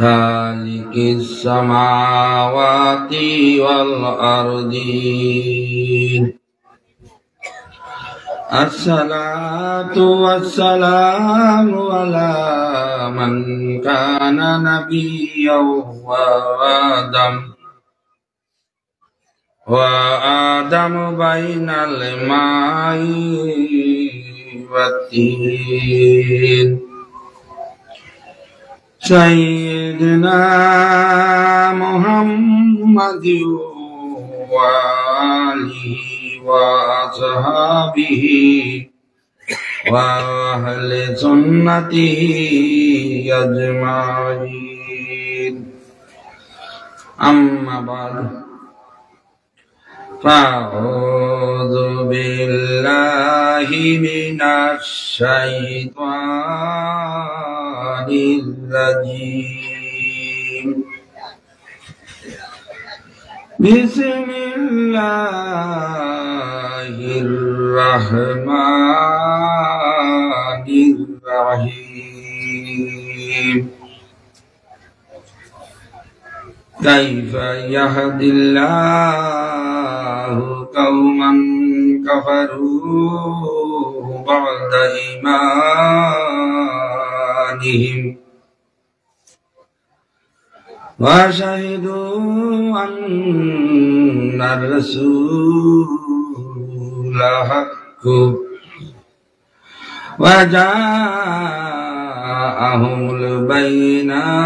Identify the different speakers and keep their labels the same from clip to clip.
Speaker 1: Khaliqis samawati wal ardin. Assalatu wassalamu ala man kana nabiyyan wa Adamu bainal ma'i wattin. Sayyidina Muhammadin wa alihi wa ashabihi wa ahli sunnatihi ajma'in. Amma ba'du. Fa'udhu billahi minasy syaithanir rajim. Bismillahirrahmanirrahim. Kaifa yahdillahu qauman kafaru ba'da imanihim wa syahidu anna rasula haqqu wa ja'ahumul bayinat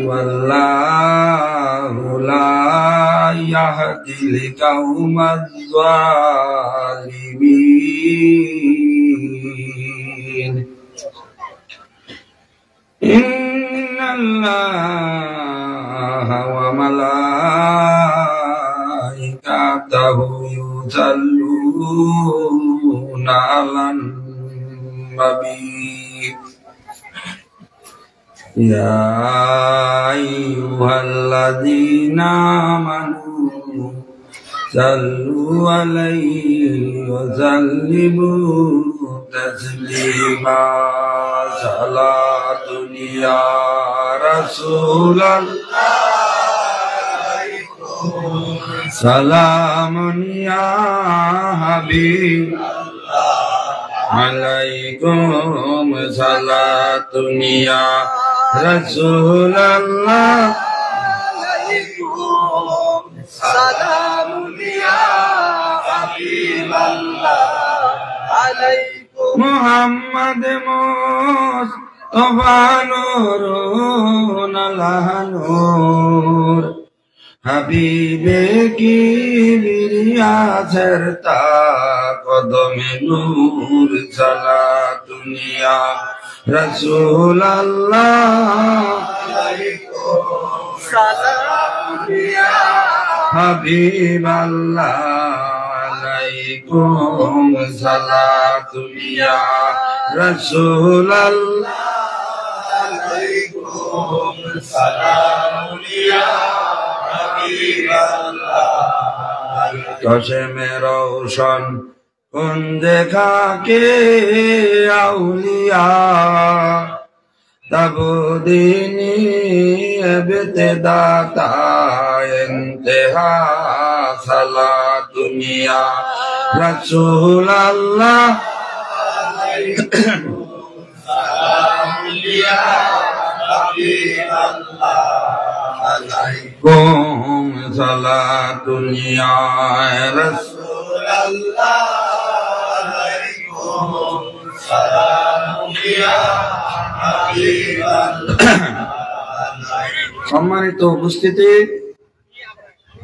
Speaker 1: wallahu la yahdil qaumadz zalimin. Innallaha wa malaikatahu yusalluna 'alan nabi. Ya ayyuhalladzina amanu sallu alaihi wa sallimu taslima. Salatun ya Rasulullah, salamun ya Habiballah, alaikum salatun ya Rasulullah, alaikum salamun ya Habiballah, alaikum Muhammad Mustafa nurun ala nur, Habibe kibriya serta qadame nur. Salatun ya Rasulullah, alaikum salam ya Habiballah, alaikum salatun ya Rasulullah, alaikum salam ya Habiballah. Kashme roshan kun dekha ke awliya, tab dini ibtida ta intiha. Salatun ya Rasulullah, alaikum salam ya Habiballah, alaikum salatun ya Rasulullah, alaikum salam ya Habiballah. সম্মানিত উপস্থিতি,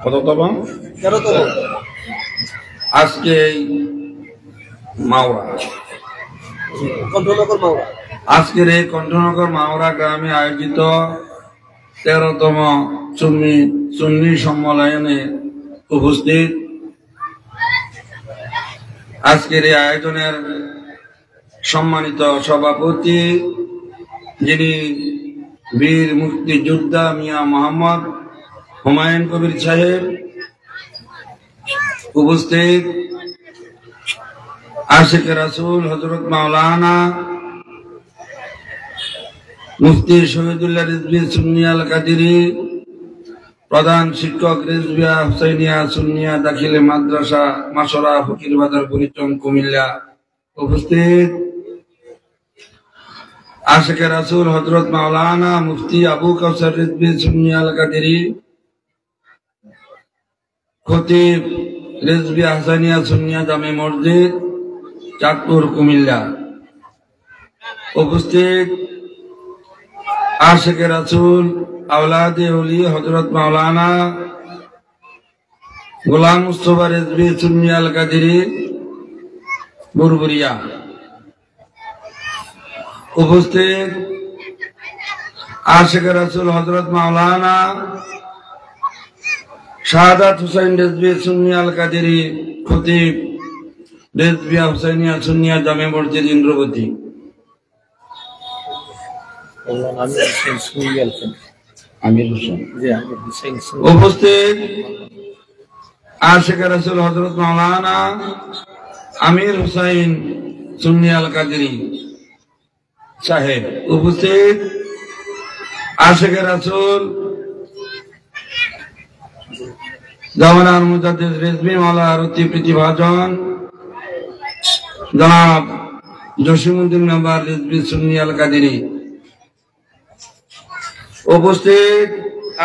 Speaker 1: কততম? 13তম। আজকে মাওরা, আজকের এই কণ্ঠনগর মাওরা গ্রামে আয়োজিত 13তম সুন্নি সম্মেলনে উপস্থিত আজকের এই আয়োজনের সম্মানিত সভাপতি, যিনি বীর মুক্তিযোদ্ধা মিয়া মোহাম্মদ হুমায়ুন কবির সাহেব, উপস্থিত আশিক রাসূল হযরত মাওলানা মুফতি শহীদুল্লাহ রিজভী সুন্নি আল কাদেরী, প্রধান শিক্ষক রিজভিয়া হুসাইনিয়া সুন্নিয়া দাখিলে মাদ্রাসা মাসরা ফকির বাজার বুড়িচং কুমিল্লা। উপস্থিত আশিক রাসূল হযরত মাওলানা মুফতি আবু কাউসার রিজভী সুন্নি আল কাদেরী, খতিব রিজভিয়া হুসাইনিয়া সুন্নিয়া জামে মসজিদ চাঁদপুর কুমিল্লা। উপস্থিত আশিক রাসূল আওলাদে ওলি হযরত মাওলানা গোলাম মুস্তাফা রিজভী সুন্নি আল কাদেরী বুরবুরিয়া। উপস্থিত আশিক রাসূল হযরত মাওলানা শাহাদাত হুসাইন রিজভী সুন্নি আল কাদেরী, খতিব রিজভিয়া হুসাইনিয়া সুন্নিয়া জামে মসজিদ ইন্দ্রবতী। উপস্থিত আশিক রাসূল হযরত মাওলানা আমির হুসাইন সুন্নি আল কাদেরী সাহেব। উপস্থিত আশিক রাসূল জামানার মুজাদ্দিদ রিজভী মাওলা আরতি প্রতিভাজন জনাব জসিমউদ্দিন মেম্বার রিজভী সুন্নি আল কাদেরী। উপস্থিত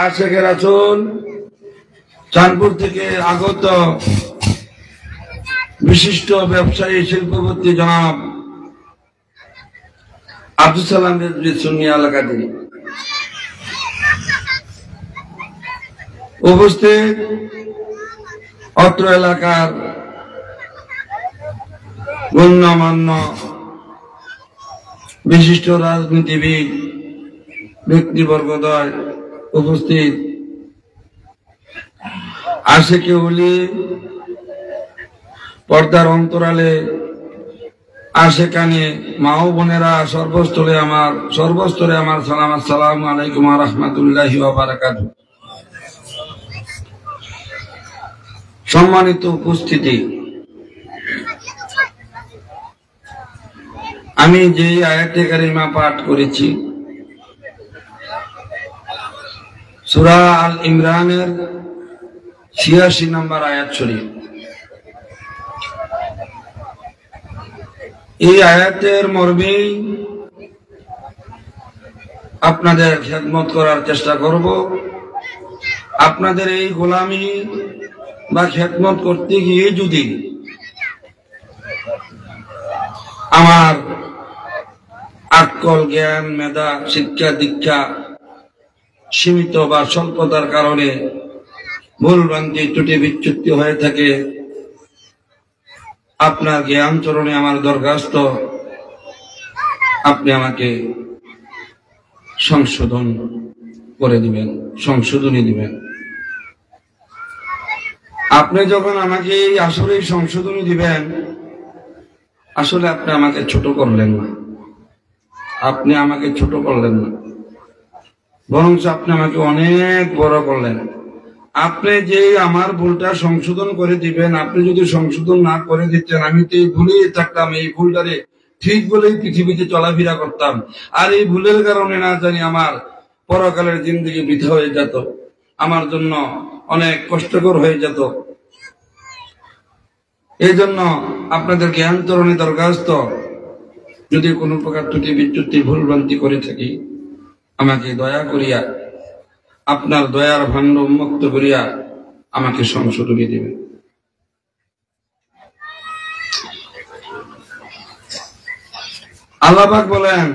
Speaker 1: আশিক রাসূল চাঁদপুর থেকে আগত বিশিষ্ট ব্যবসায়ী শিল্পপতি জনাব আব্দুল সালাম রিজভী সুন্নি আল কাদেরী। উপস্থিত অত্র এলাকার গণ্যমান্য বিশিষ্ট রাজনীতিবিদ ব্যক্তিবর্গদ্বয়। উপস্থিত আশিকে ওলি, পর্দার অন্তরালে আশিকানে মা ও বোনেরা, সর্বস্তরে আমার সালাম, আসসালামু আলাইকুম ওয়া রাহমাতুল্লাহি ওয়া বারাকাতুহু। সম্মানিত উপস্থিতি, আমি যে আয়াতে কারিমা পাঠ করেছি সূরা আল ইমরানের ৮৬ নম্বর আয়াত শরীফ, এই আয়াতের মর্মে আপনাদের খেদমত করার চেষ্টা করব। আপনাদের এই গোলামি বা খেদমত করতে গিয়ে যদি আমার আকল, জ্ঞান, মেধা, শিক্ষা দীক্ষা সীমিত বা স্বল্পতার কারণে ভুল ভ্রান্তি ত্রুটি বিচ্যুতি হয়ে থাকে, আপনার জ্ঞান চরণে আমার দরখাস্ত, আপনি আমাকে সংশোধন করে দিবেন, সংশোধনী দিবেন। আপনি যখন আমাকে আসলে সংশোধনী দিবেন, আসলে আপনি আমাকে ছোট করলেন না, আপনি আমাকে ছোট করলেন না, বরং আপনি আমাকে অনেক বড় করলেন। আপনি যে আমার ভুলটা সংশোধন করে দিবেন, আপনি যদি সংশোধন না করে দিতেন, আমি তো এই ভুলেই থাকতাম, এই ভুলটারে ঠিক বলেই পৃথিবীতে চলাফেরা করতাম, আর এই ভুলের কারণে না জানি আমার পরকালের জিন্দগি বৃথা হয়ে যেত, আমার জন্য অনেক কষ্টকর হয়ে যেত। এই জন্য আপনাদের জ্ঞান তরণে দরখাস্ত, যদি কোনো প্রকার ত্রুটি বিচ্যুতি ভুল ভ্রান্তি করে থাকি, আমাকে দয়া করিয়া আপনার দয়ার ভাণ্ড উন্মুক্ত করিয়া আমাকে সংশোধনী দিবেন। আল্লাহ পাক বলেন,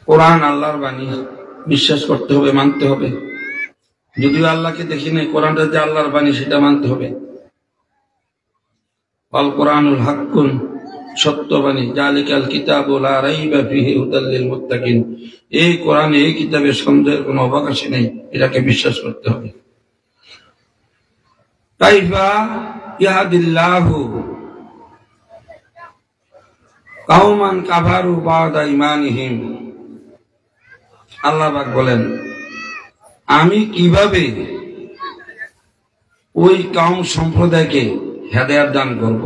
Speaker 1: কোরআন আল্লাহর বাণী, বিশ্বাস করতে হবে, মানতে হবে। যদিও আল্লাহকে দেখি নাই, কোরআনটা যে আল্লাহর বাণী সেটা মানতে হবে। আল কোরআনুল হাক্কুন, সত্যবাণী, জালিকাল কিতাবু লা রাইবা ফীহি হুদাল লিল মুত্তাকিন। এই কোরআনে, এই কিতাবে সন্দেহের কোনো অবকাশই নেই, এটাকে বিশ্বাস করতে হবে। কাইফা ইয়াহদিল্লাহু কাওমান কাফারু বা'দা ঈমানিহিম। আল্লাহ পাক বলেন, আমি কিভাবে ওই কওম সম্প্রদায়কে হেদায়েত দান করব।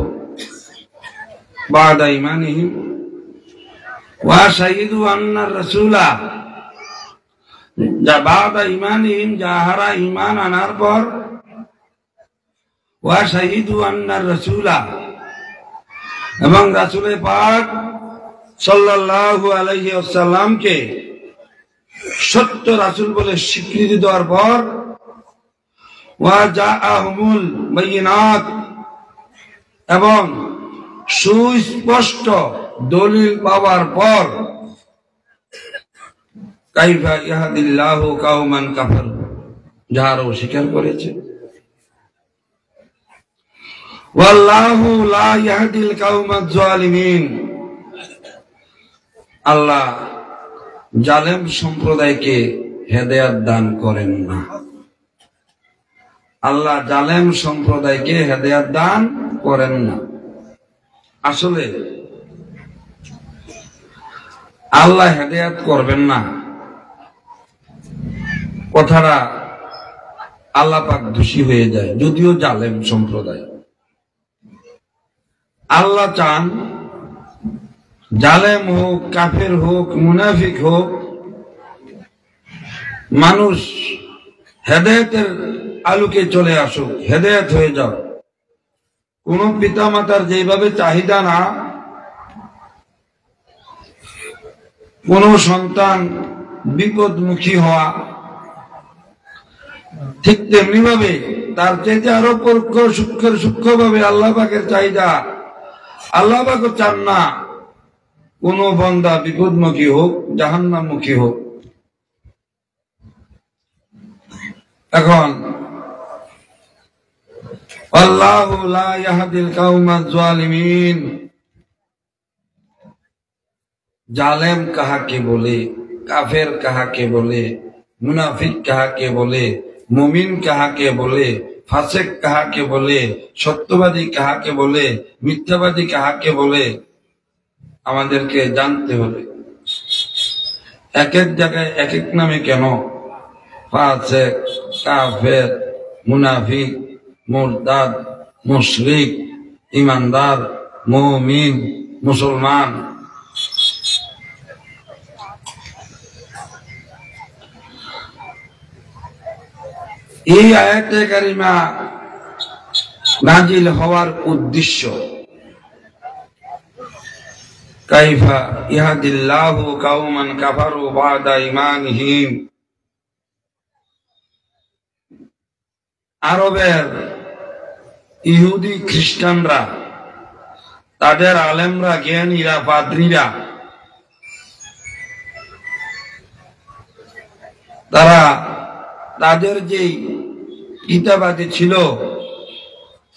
Speaker 1: বাদা ঈমানিহিম ওয়া শাহিদু আন্না রাসূলা, যা বাদা ঈমানিহিম, যাহারা ঈমান আনার পর, ওয়া শাহিদু আন্না রাসূলা, এবং রাসূলে পাক সাল্লাল্লাহু আলাইহি ওয়াসাল্লামকে সত্য রাসূল বলে স্বীকৃতি দেওয়ার পর, ওয়া জাআহুমুল বায়িনাত, এবং সুস্পষ্ট দলিল পাওয়ার পর, কাইফা ইয়াহদিল্লাহু কাওমান কাফারু, যারা অস্বীকার করেছে। ওয়াল্লাহু লা ইয়াহদিল কাওমাজ জালিমিন, আল্লাহ জালেম সম্প্রদায়কে হেদায়েত দান করেন না। আল্লাহ জালেম সম্প্রদায়কে হেদায়েত দান করেন না। আসলে আল্লাহ হেদায়েত করবেন না কথাটা আল্লাহ পাক দোষী হয়ে যায়, যদিও জালেম সম্প্রদায়। আল্লাহ চান জালেম হোক, কাফের হোক, মুনাফিক হোক, মানুষ হেদায়েতের আলোকে চলে আসুক, হেদায়েত হয়ে যাও। কোন পিতা মাতার যেভাবে চাহিদা না কোন সন্তান বিপদমুখী হওয়া, ঠিক তেমনি ভাবে তার চাইতে আরো সূক্ষ্ম ভাবে আল্লাহ পাকের চাহিদা। আল্লাহ পাক চান না কোন বান্দা বিপদমুখী হোক, জাহান্নামমুখী হোক। এখন আল্লাহু লা ইয়াহদিল কাওমাজ জালিমিন, জালেম কাহাকে বলে, কাফের কাহাকে বলে, মুনাফিক কাহাকে বলে, মুমিন কাহাকে বলে, ফাসিক কাহাকে বলে, সত্যবাদী কাহাকে বলে, মিথ্যাবাদী কাহাকে বলে, আমাদেরকে জানতে হবে। এক এক জায়গায় এক এক নামে কেন? ফাসিক, কাফের, মুনাফিক, মুরতাদ, মুশরিক, ঈমানদার, মুমিন, মুসলমান। এই আয়াতে কারিমা নাজিল হওয়ার উদ্দেশ্য, কাইফা ইয়াহদিল্লাহু কাওমান কাফারু বাদা ঈমানিহিম। আরবের ইহুদি খ্রিস্টানরা, তাদের আলেমরা, জ্ঞানীরা, পাদ্রীরা, তারা তাদের যে কিতাবাদি ছিল,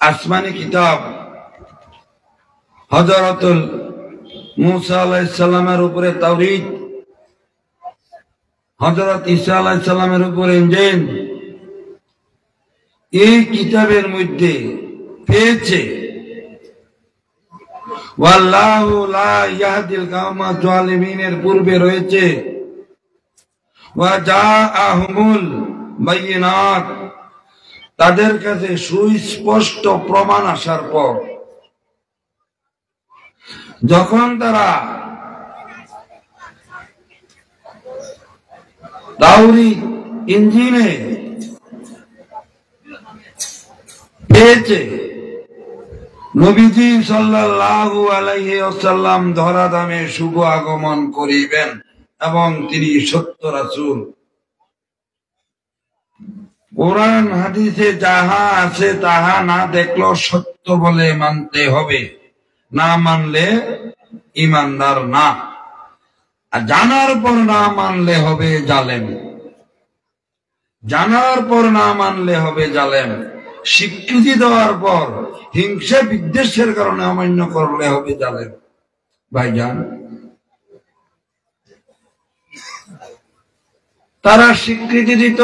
Speaker 1: আসমানি কিতাব, হযরতুল মূসা আলাইহিস সালামের উপরে তাওরীত, হযরত ঈসা আলাইহিস সালামের উপরে ইনজিল, এই কিতাবের মধ্যে পেয়েছে ওয়াল্লাহু লা ইয়াহদিল কাওমাজ জালিমিনের পূর্বে রয়েছে ওয়া জাআহুমুল বায়িনাত, তাদের কাছে সুস্পষ্ট প্রমাণ আসার পর, যখন তারা তাওরীত, ইনজিলে পেয়েছে, নবীজি সাল্লাল্লাহু আলাইহি ওয়াসাল্লাম ধরাধামে শুভ আগমন করিবেন এবং তিনি সত্য রাসূল। কোরআন হাদিসে যাহা আছে তাহা না দেখলেও সত্য বলে মানতে হবে, না মানলে ঈমানদার না। আর জানার পর না মানলে হবে জালেম, জানার পর না মানলে হবে জালেম। স্বীকৃতি দেওয়ার পর হিংসা বিদ্বেষের কারণে অমান্য করলে হবে জালেম। ভাইজান, তারা স্বীকৃতি দিত,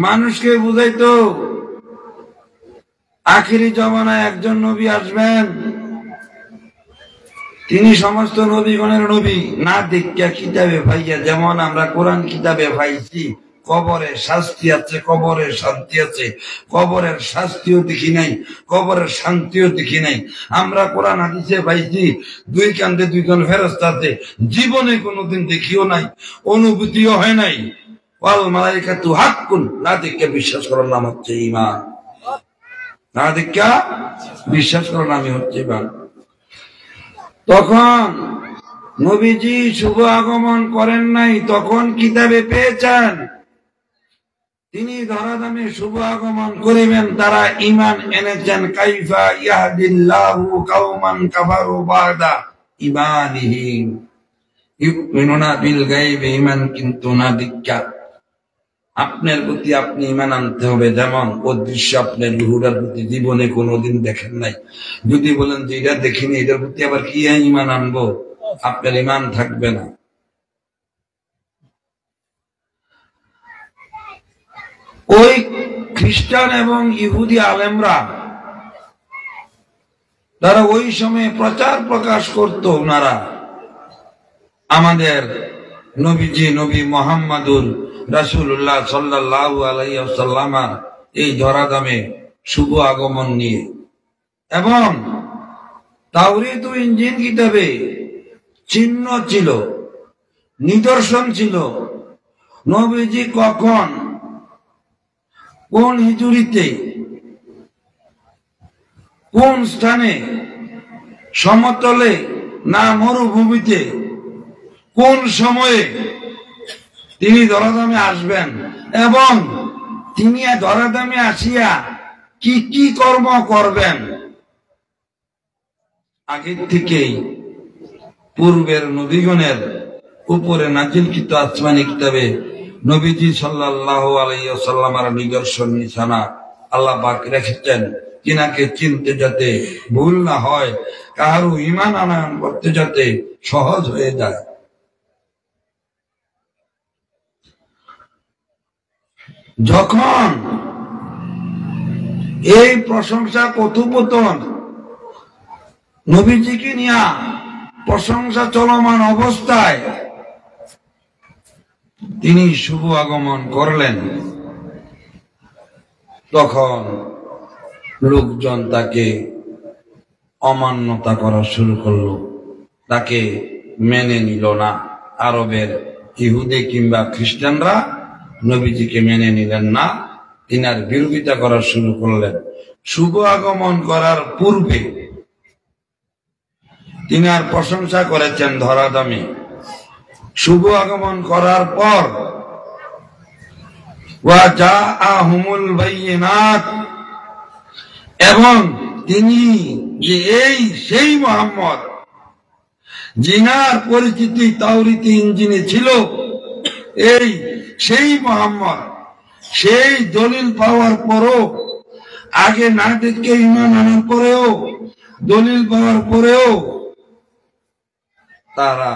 Speaker 1: মানুষকে বুঝাইতো আখিরি জমানায় একজন নবী আসবেন, তিনি সমস্ত নবীগণের নবী। না দেখিয়া কিতাবে পাইয়া, যেমন আমরা কোরআন কিতাবে পাইছি, কবরে শাস্তি আছে, কবরে শান্তি আছে। কবরের শাস্তিও দেখি নাই, কবরের শান্তিও দেখি নাই। আমরা কোরআন হাদিসে পাইছি দুই কান্দে দুইজন ফেরেশতা আছে, জীবনে কোনোদিন দেখিও নাই, অনুভূতিও হয় নাই। ওয়াল মালাইকাতু হাক্কুন, না দেখে বিশ্বাস করার নাম হচ্ছে ঈমান। না দেখে বিশ্বাস করার নামই হচ্ছে ঈমান। তখন নবীজি শুভ আগমন করেন নাই, তখন কিতাবে পেয়েছেন তিনি ধরাধামে শুভ আগমন করিবেন। তারা ঈমান এনেছেন। কাইফা ইয়াহদিল্লাহু কাওমান কাফারু বাদা ঈমানিহিম ইউমিনুনা বিল গায়বি, ঈমান কিন্তু না দীক্ষা। আপনার প্রতি আপনি ঈমান আনতে হবে, যেমন অদৃশ্য আপনার রুহুর প্রতি জীবনে কোনোদিন দেখেন নাই। যদি বলেন যে এটা দেখিনি, এটার প্রতি আবার কি ঈমান আনবো, আপনার ঈমান থাকবে না। ওই খ্রিস্টান এবং ইহুদি আলেমরা তারা ওই সময় প্রচার প্রকাশ করত, ওনারা আমাদের নবীজি নবী মুহাম্মাদুর রাসূলুল্লাহ সাল্লাল্লাহু আলাইহি ওয়াসাল্লামের এই ধরাধামে শুভ আগমন নিয়ে। এবং তাওরীত ও ইনজিল কিতাবে চিহ্ন ছিল, নিদর্শন ছিল, নবীজি কখন কোন হিজুরিতে কোন স্থানে, সমতলে না মরুভূমিতে, কোন সময়ে তিনি ধরাধামে আসবেন এবং তিনি ধরাধামে আসিয়া কি কি কর্ম করবেন, আগের থেকেই পূর্বের নবীগণের উপরে নাজিলকৃত আসমানি কিতাবে নবীজি সাল্লাল্লাহু আলাইহি ওয়াসাল্লামের নিদর্শন নিশানা আল্লাহ পাক রেখেছেন, কিনাকে চিনতে যাতে ভুল না হয়, কারো ঈমান আনয়ন করতে যাতে সহজ হয়ে যায়। যখন এই প্রশংসা কথোপকথন নবীজিকে নিয়ে প্রশংসা চলমান অবস্থায় তিনি শুভ আগমন করলেন, তখন লোকজন তাকে অমান্যতা করা শুরু করলো, তাকে মেনে নিল না। আরবের ইহুদি কিংবা খ্রিস্টানরা নবীজিকে মেনে নিলেন না, তিনার বিরোধিতা করা শুরু করলেন। শুভ আগমন করার পূর্বে তিনার প্রশংসা করেছেন ধরাধামে। শুভ আগমন করার পর ওয়া জাআহুমুল বাইয়িনাত, এবং তিনি যে এই সেই মুহাম্মদ যিনার পরিচিতি তাওরীত ইনজিলে ছিল, এই সেই মুহাম্মদ, সেই দলিল পাওয়ার পরও, আগে না দেখে ঈমান আনার পরেও, দলিল পাওয়ার পরেও তারা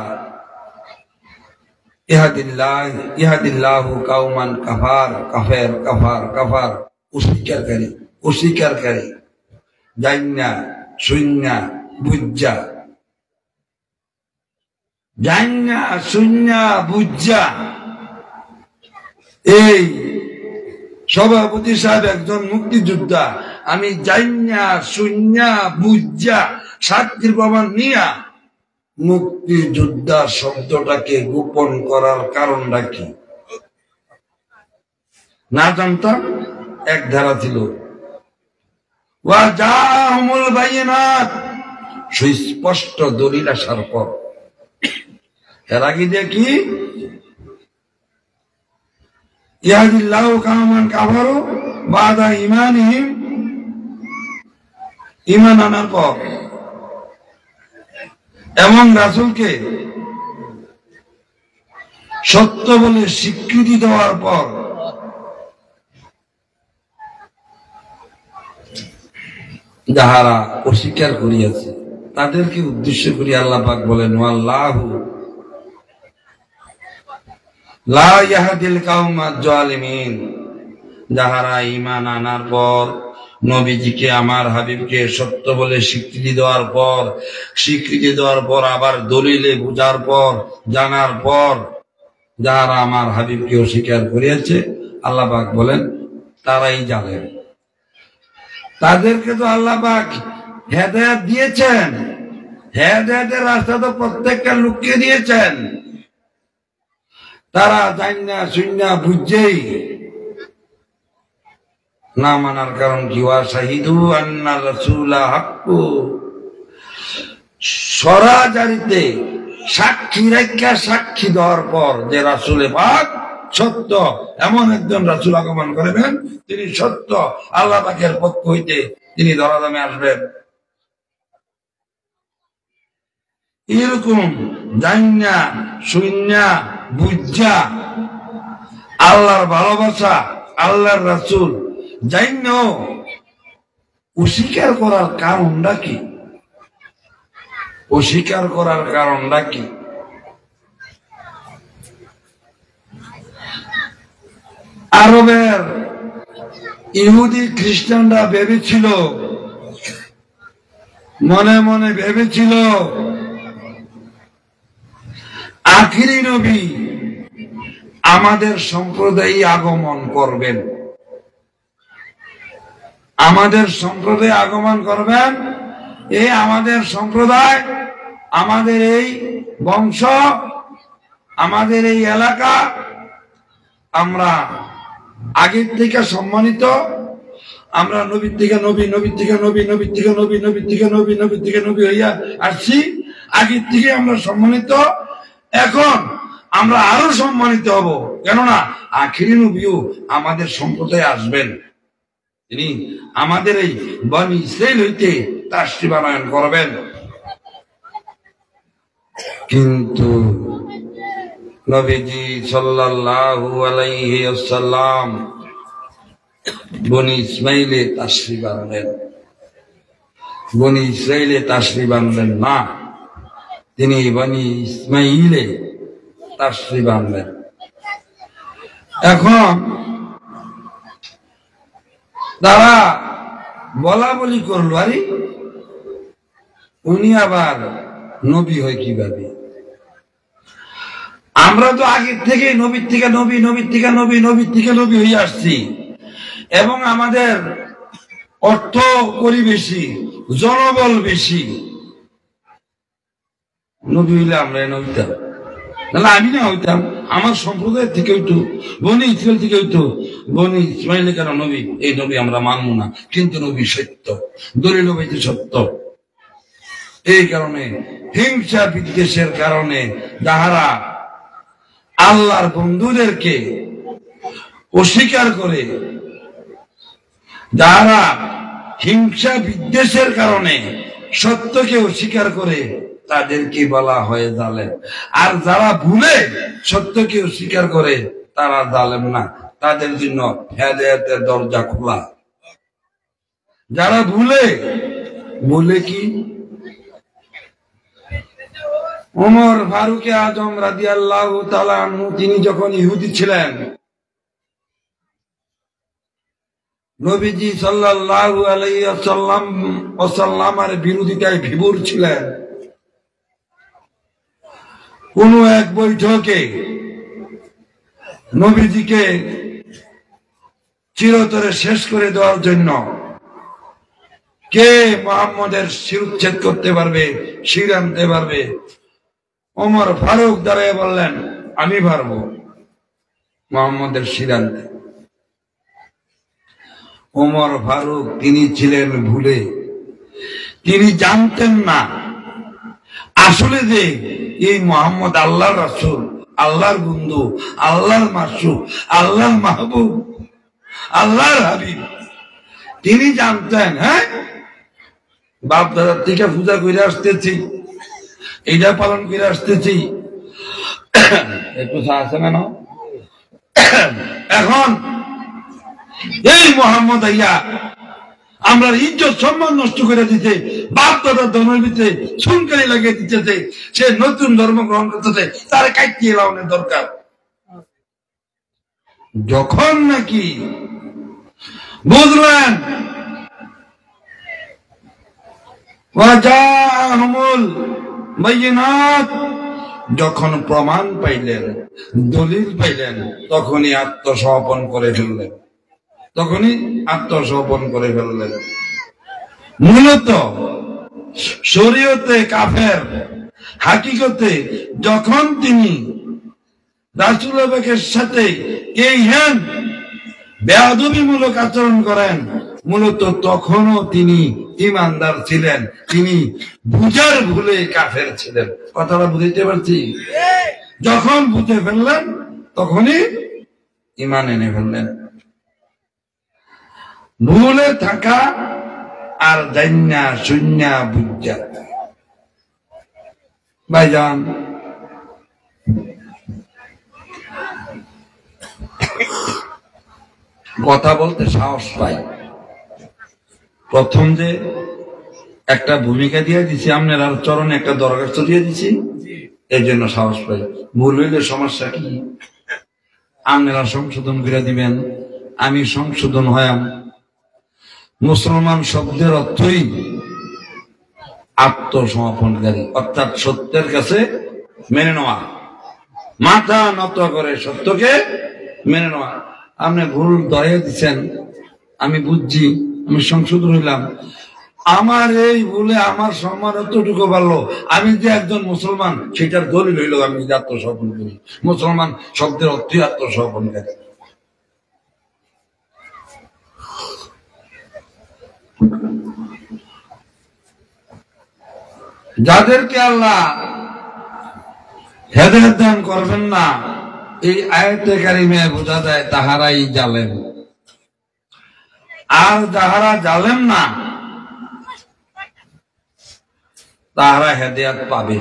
Speaker 1: ইহাদিল্লাহু কাওমান কাফার অস্বীকারী জান্না সুন্না বুজ্জা। এই সভাপতি সাহেব একজন মুক্তিযোদ্ধা, আমি জান্না সুন্না বুজ্জা সাক্ষীর প্রমাণ নিয়া মুক্তিযোদ্ধা শব্দটাকে গোপন করার কারণটা কি না জানতাম। এক ধারা ছিল ওয়া জাআহুমুল বাইয়িনাত, সুস্পষ্ট দলিল আসার পর। এর আগে দেখি ইয়াহদিল্লাহু কাওমান কাফারু বাদা ঈমানিহিম, ঈমান আনার পর এবং রাসূলকে সত্য বলে স্বীকৃতি দেওয়ার পর যাহারা অস্বীকার করিয়াছে তাদেরকে উদ্দেশ্য করি আল্লাহ পাক বলেন ওয়াল্লাহু লা ইয়াহদিল কাওমাজ জালিমিন। যাহারা ঈমান আনার পর নবীজিকে, আমার হাবিবকে সত্য বলে স্বীকৃতি দেওয়ার পর আবার দলিলে বুঝার পর, জানার পর যারা আমার হাবিবকে অস্বীকার করিয়াছে, আল্লাহ পাক বলেন তারাই জালেম। তাদেরকে তো আল্লাহ পাক হেদায়েত দিয়েছেন, হেদায়েতের রাস্তা তো প্রত্যেকটা লোককে দিয়েছেন। তারা জান্না শুন্না বুঝছেই না মানার কারণ কি? ওয়া শাহিদু আন্না রাসূলা হাক্কু, সরাজারিতে সাক্ষী রেখা সাক্ষী দেওয়ার পর যে রাসূলে পাক সত্য, এমন একজন রাসূল আগমন করবেন তিনি সত্য, আল্লাহ পাকের পক্ষ হইতে তিনি ধরাধামে আসবেন। এরকম জান্না শুন্না বুঝা আল্লাহর ভালোবাসা, আল্লাহর রাসূল জাইনো অস্বীকার করার কারণটা কি? অস্বীকার করার কারণটা কি? আরবের ইহুদি খ্রিস্টানরা ভেবেছিল, মনে মনে ভেবেছিল আখিরি নবী আমাদের সম্প্রদায়ে আগমন করবেন, আমাদের সম্প্রদায়ে আগমন করবেন। এই আমাদের সম্প্রদায়, আমাদের এই বংশ, আমাদের এই এলাকা আমরা আগের থেকে সম্মানিত, আমরা নবীর থেকে নবী, নবীর থেকে নবী, নবীর থেকে নবী, নবীর থেকে নবী, নবীর থেকে নবী হইয়া আসছি, আগের থেকে আমরা সম্মানিত। এখন আমরা আরো সম্মানিত হব, কেননা আখিরি নবীও আমাদের সম্প্রদায়ে আসবেন, তিনি আমাদের এই বনি ইসরাইল হইতে তাশরীফ বানায়ন করবেন। কিন্তু নবীজি সাল্লাল্লাহু আলাইহি ওয়াসাল্লাম বনি ইসমাইলে তাশরীফ আনলেন, বনি ইসরাইলে তাশরীফ আনলেন না, তিনি বনি ইসমাইলে তাশরীফ আনলেন। এখন তারা বলা বলি করলো, আরে উনি আবার নবী হয় কিভাবে? আমরা তো আগের থেকে নবীর থেকে নবী, নবীর থেকে নবী, নবীর থেকে নবী হয়ে আসছি, এবং আমাদের অর্থ করি বেশি, জনবল বেশি, নবী হইলে আমরা নবীতাম, তাহলে আমি না হইতাম, আমার সম্প্রদায় থেকে হইতো, বনি ইসরাইল থেকে হইতো, বনি ইসমাইলে কেন নবী? এই নবী আমরা মানব না, কিন্তু নবী সত্য, দলিল হইতে সত্য। এই কারণে হিংসা বিদ্বেষের কারণে যাহারা আল্লাহর বন্ধুদেরকে অস্বীকার করে, যারা হিংসা বিদ্বেষের কারণে সত্যকে অস্বীকার করে, তাদেরকে বলা হয় জালেম। আর যারা ভুলে সত্যকে অস্বীকার করে তারা জালেম না, তাদের জন্য হেদায়েতের দরজা খোলা। যারা ভুলে, বলে কি ওমর ফারুক আজম রাদিয়াল্লাহু তাআলা আনহু, তিনি যখন ইহুদি ছিলেন, নবীজি সাল্লাল্লাহু আলাইহি ওয়াসাল্লামের বিরোধিতায় বিভোর ছিলেন। কোন এক বৈঠকে নবীজিকে চিরতরে শেষ করে দেওয়ার জন্য কে মুহাম্মদের শিরুচ্ছেদ করতে পারবে, শির আনতে পারবে, ওমর ফারুক দাঁড়িয়ে বললেন আমি পারবো মুহাম্মদের শির আনতে। ওমর ফারুক তিনি ছিলেন ভুলে, তিনি জানতেন না আসলে যে এই মুহাম্মদ আল্লাহর রাসূল, আল্লাহর বন্ধু, আল্লাহর মাসুক, আল্লাহর মাহবুব, আল্লাহর হাবিব। তিনি জানতেন, হ্যাঁ বাপ দাদার থেকে পূজা করে আসতেছি, এইটা পালন করে আসতেছি, একটু আছে না। এখন এই মুহাম্মদ আইয়া আমরা ইজ্জত সম্মান নষ্ট করে দিতে, বাপ দাদার ধর্মের ভিতরে সুনকারি লাগিয়ে দিতেছে, সে নতুন ধর্ম গ্রহণ করতেছে, তার কাটিয়ে লাউনের দরকার। যখন নাকি বুঝলেন ওয়াজাহুমুল বাইয়িনাত যখন প্রমাণ পাইলেন, দলিল পাইলেন, তখনই আত্মসমর্পণ করে ফেললেন। মূলত শরীয়তে কাফের, হাকিকতে যখন তিনি রাসূলের সাথে এই হ্যান বেয়াদবিমূলক আচরণ করেন, মূলত তখনও তিনি ইমানদার ছিলেন, তিনি বুঝার ভুলে কাফের ছিলেন। কথাটা বুঝতে পারছি? যখন বুঝে ফেললেন তখনই ইমান এনে ফেললেন। ভুলে থাকা আর জান্না শূন্যা বুঝা। ভাইজান, কথা বলতে সাহস পাই। প্রথম যে একটা ভূমিকা দিয়ে দিছি, আপনার আর চরণে একটা দরখাস্ত দিয়ে দিছি, এই জন্য সাহস পাই। ভুল হইলে সমস্যা কি? আপনারা সংশোধন করে দিবেন, আমি সংশোধন হয়াম। মুসলমান শব্দের অর্থই আত্মসমর্পণকারী, অর্থাৎ সত্যের কাছে মেনে নেওয়া, মাথা নত করে সত্যকে মেনে নেওয়া। আপনি ভুল ধরে দিচ্ছেন, আমি বুঝছি, আমি সংশোধন হইলাম। আমার এই ভুলে আমার সম্মান এতটুকু পারলো, আমি যে একজন মুসলমান সেটার দলিল হইল আমি যে আত্মসমর্পণ করি। মুসলমান শব্দের অর্থই আত্মসমর্পণকারী। যাদেরকে আল্লাহ হেদায়েত দান করবেন না, এই আয়াতে কারিমে বোঝা যায় তাহারাই জালেম। আর যাহারা জালেম না, তাহারা হেদায়েত পাবে।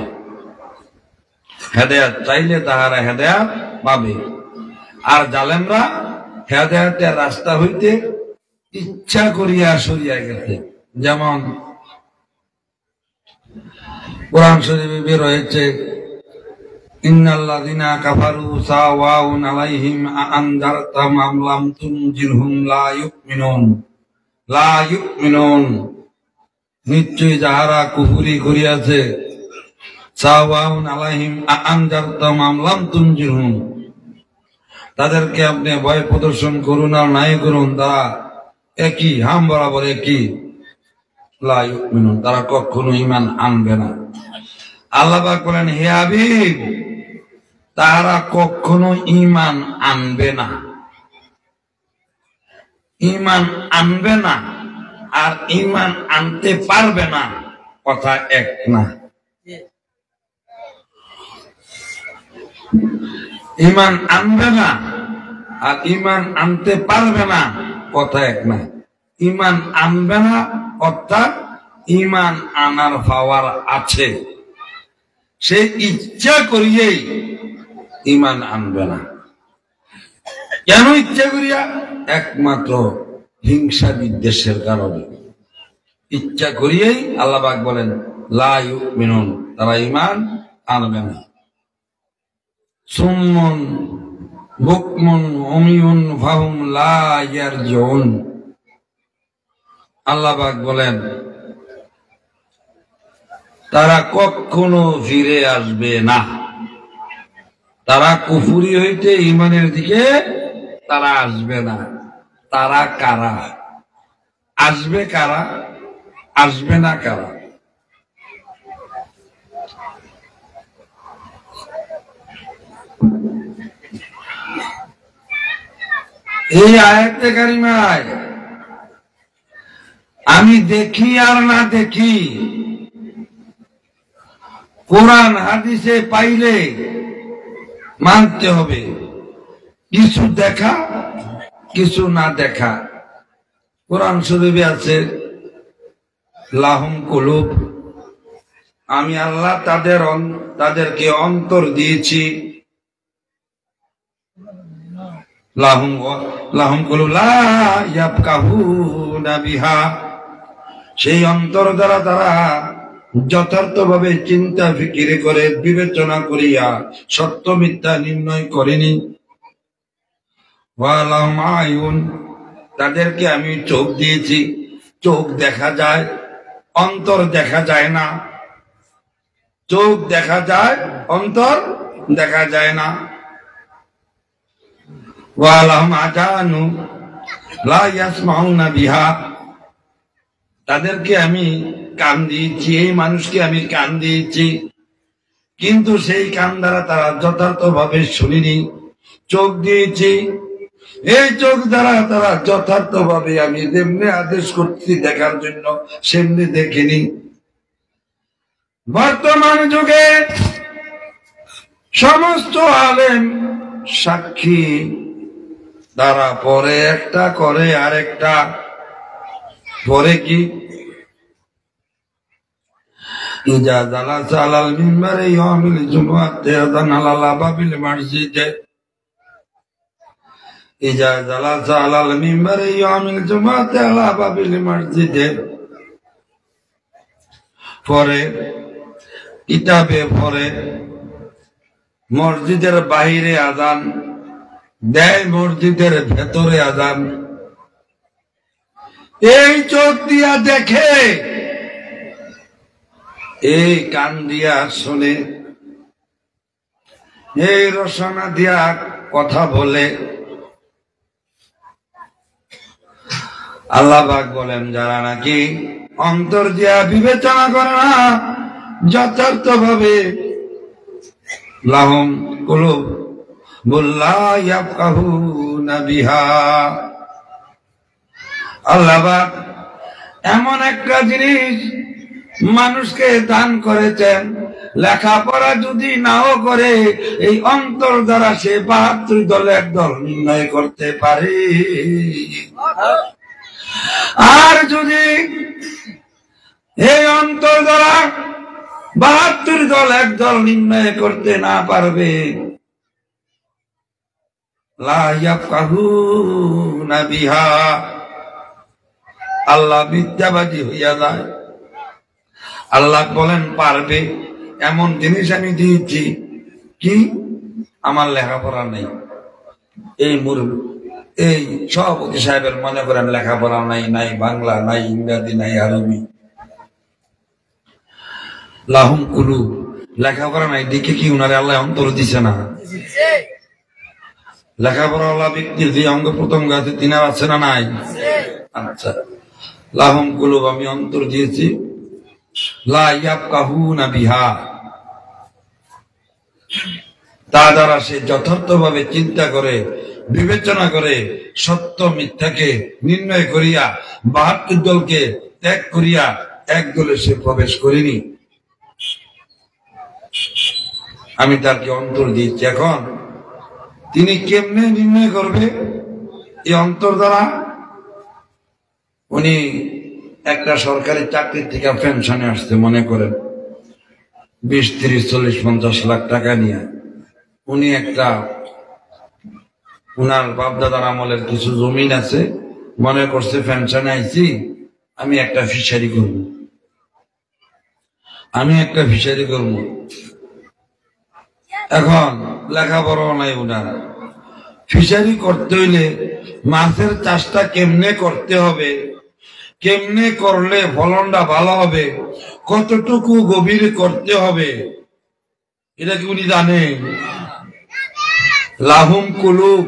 Speaker 1: হেদায়েত চাইলে তাহারা হেদায়েত পাবে। আর জালেমরা হেদায়েতের রাস্তা হইতে ইচ্ছা করিয়া সরিয়া গেছে। যেমন কোরআন শরীফে বের হয়েছে, ইন্নাল্লাযিনা কাফারু সাওয়াউন আলাইহিম আনযারতাহুম আম লাম তুনজিরহুম লা ইউমিনুন। নিশ্চয়ই যাহারা কুফরি করিয়াছে, সাওয়াউন আলাইহিম আনযারতাহুম আম লাম তুনজিরহুম, তাদেরকে আপনি ভয় প্রদর্শন করুন আর নাই করুন, তারা একই, হাম বরাবর একই। লা ইউমিনুন, তারা কখনো ঈমান আনবে না। আল্লাহ পাক বলেন, হে হাবিব, তারা কখনো ঈমান আনবে না। ঈমান আনবে না আর ঈমান আনতে পারবে না, কথা এক না। ঈমান আনবে না আর ঈমান আনতে পারবে না, কথা এক না। ঈমান আনবে না অর্থাৎ ঈমান আনার পাওয়ার আছে, সে ইচ্ছা করিয়েই ঈমান আনবে না। কেন ইচ্ছা করিয়া? একমাত্র হিংসা বিদ্বেষের কারণে ইচ্ছা করিয়েই আল্লাহ পাক বলেন লা ইউমিনুন, তারা ঈমান আনবে না। সুম্মুন বুকমুন উমিয়ুন ফাহুম লা ইয়ারজিউন, আল্লাহ পাক বলেন তারা কখনো ফিরে আসবে না। তারা কুফরি হইতে ঈমানের দিকে তারা আসবে না। তারা কারা? আসবে কারা? আসবে না কারা? এই আয়াতে কারিমায় আমি দেখি আর না দেখি, কোরআন হাদিসে পাইলে মানতে হবে। কিছু দেখা, কিছু না দেখা। কোরআন শরীফে আছে লাহুম কুলুব, আমি আল্লাহ তাদেরকে অন্তর দিয়েছি। লাহুম কুলুব লা ইয়াফকাহুনা বিহা, সেই অন্তর দ্বারা তারা যথার্থভাবে চিন্তা ফিকির করে বিবেচনা করিয়া সত্য মিথ্যা নির্ণয় করেনি। ওয়ালাহুম আয়ুন, তাদেরকে আমি চোখ দিয়েছি। চোখ দেখা যায়, অন্তর দেখা যায় না। চোখ দেখা যায়, অন্তর দেখা যায় না। ওয়ালাহুম আযানু লা ইয়াসমাউনা বিহা, তাদেরকে আমি কান দিয়েছি, এই মানুষকে আমি কান দিয়েছি, কিন্তু সেই কান দ্বারা তারা যথার্থভাবে শুনিনি। চোখ দিয়েছি, এই চোখ দ্বারা তারা যথার্থভাবে আমি যেমনি আদেশ করছি দেখার জন্য সেমনি দেখিনি। বর্তমান যুগে সমস্ত আলেম সাক্ষী, তারা পরে একটা করে আরেকটা। পরে কি? ইজা জালাসা আলাল মিম্বারে ইয়াউমিল জুমআতি আযান আলাল বাবিল মসজিদে, ইজা জালাসা আলাল মিম্বারে ইয়াউমিল জুমআতি আলা বাবিল মসজিদে, পরে কিতাবে পরে মসজিদের বাহিরে আযান দেয়, মসজিদের ভেতরে আযান। এই চোখ দিয়া দেখে, এই কান দিয়া শুনে, এই রসনা দিয়া কথা বলে। আল্লাহ পাক বলেন, যারা নাকি অন্তর দিয়া বিবেচনা করে না যথার্থভাবে, লাহুম কুলুবুন লা ইয়াফকাহুনা বিহা। আল্লাহ পাক এমন একটা জিনিস মানুষকে দান করেছেন, লেখাপড়া যদি নাও করে এই অন্তর দ্বারা সে 72 দলের দল নির্ণয় করতে পারে। আর যদি এই অন্তর দ্বারা 72 দল এক দল নির্ণয় করতে না পারবে, লা ইয়াফকাহুনা বিহা, আল্লাহ মিথ্যাবাদী হইয়া যায়। আল্লাহ বলেন পারবে, এমন জিনিস আমি দিয়েছি কি আমার লেখাপড়া নেই। এই সভাপতি সাহেবের মনে করেন লেখাপড়া নাই, নাই বাংলা, নাই ইংরাজি, নাই আরবি। লাহুম কুলুব, লেখাপড়া নাই দেখে কি উনারে আল্লাহ অন্তর দিছে না? লেখাপড়া ব্যক্তির যে অঙ্গ প্রত্যঙ্গ আছে তিনার আছে না নাই? আচ্ছা, লাহুম কুলুব, আমি অন্তর দিয়েছি, লা ইয়াফকাহুনা বিহা, তা দ্বারা সে যথার্থভাবে চিন্তা করে, বিবেচনা করে, সত্য মিথ্যাকে নির্ণয় করিয়া 72 দলকে ত্যাগ করিয়া এক দলে সে প্রবেশ করেনি। আমি তাকে অন্তর দিচ্ছি। এখন তিনি কেমনে নির্ণয় করবে এই অন্তর দ্বারা? উনি একটা সরকারি চাকরির থেকে পেনশনে আসছে, মনে করেন 20, 30, 40, 50 লাখ টাকা নিয়ে। উনি একটা, উনার বাপদাদার আমলের কিছু জমিন আছে, মনে করছে পেনশনে আইছি, আমি একটা ফিশারি করব, আমি একটা ফিশারি করব। এখন লেখাপড়াও নাই উনার। ফিশারি করতে হইলে মাছের চাষটা কেমনে করতে হবে, কেমনে করলে ফলনটা ভালো হবে, কতটুকু গভীর করতে হবে, এটা কি উনি জানেন? লাহুম কুলুব,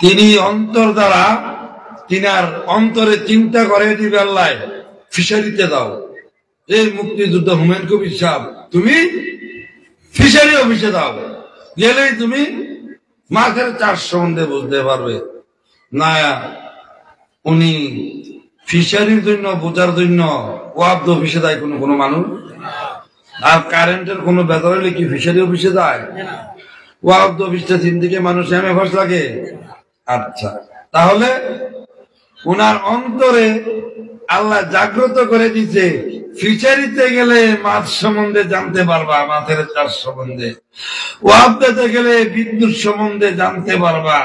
Speaker 1: তিনি অন্তর দ্বারা তিনার অন্তরে চিন্তা করে দিবে, আল্লাহ ফিশারিতে দাও। এই মুক্তিযুদ্ধ হুমায়ুন কবির সাহেব, তুমি ফিশারি অফিসে দাও, গেলেই তুমি মাছের চাষ সম্বন্ধে বুঝতে পারবে। না, উনি ফিশারির জন্য বোঝার জন্য ওয়াফদ অফিসে দেয় কোনো মানুষ? আর কারেন্টের কোনো বেতন হলে কি ফিশারি অফিসে যায়? ওয়াফদ অফিসটা চিন্তিকে মানুষ এমএ ফার্স্ট লাগে। আচ্ছা, তাহলে উনার অন্তরে আল্লাহ জাগ্রত করে দিছে, ফিশারিতে গেলে মাছ সম্বন্ধে জানতে পারবা, মাছের চাষ সম্বন্ধে। ওয়াফদাতে গেলে বিদ্যুৎ সম্বন্ধে জানতে পারবা।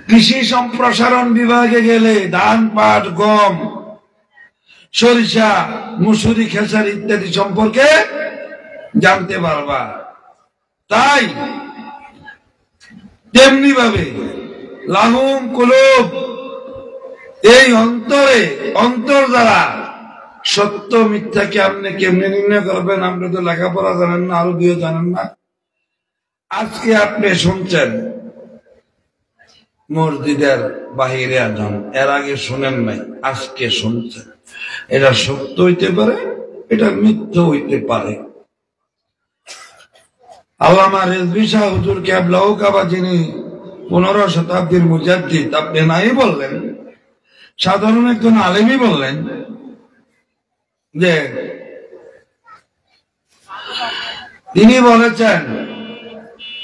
Speaker 1: কৃষি সম্প্রসারণ বিভাগে গেলে ধান, পাট, গম, সরিষা, মুসুরি, খেসারি ইত্যাদি সম্পর্কে জানতে পারবা। তাই তেমনি ভাবে লাহুম কুলুব, এই অন্তরে, অন্তর দ্বারা সত্য মিথ্যাকে আপনি কেমনে নির্ণয় করবেন? আপনি তো লেখাপড়া জানেন না, আরবিও জানেন না। আজকে আপনি শুনছেন মসজিদের বাহিরে আজান, এর আগে শুনেন নাই, আজকে শুনছেন। এটা সত্য হইতে পারে, এটা মিথ্যা হইতে পারে। আল্লামা রেজভী শাহ হুজুর কেবলাউ কাবা, যিনি 15 শতাব্দীর মুজাদ্দিদ, আপনি নাই বললেন, সাধারণ একজন আলেমই বললেন যে তিনি বলেছেন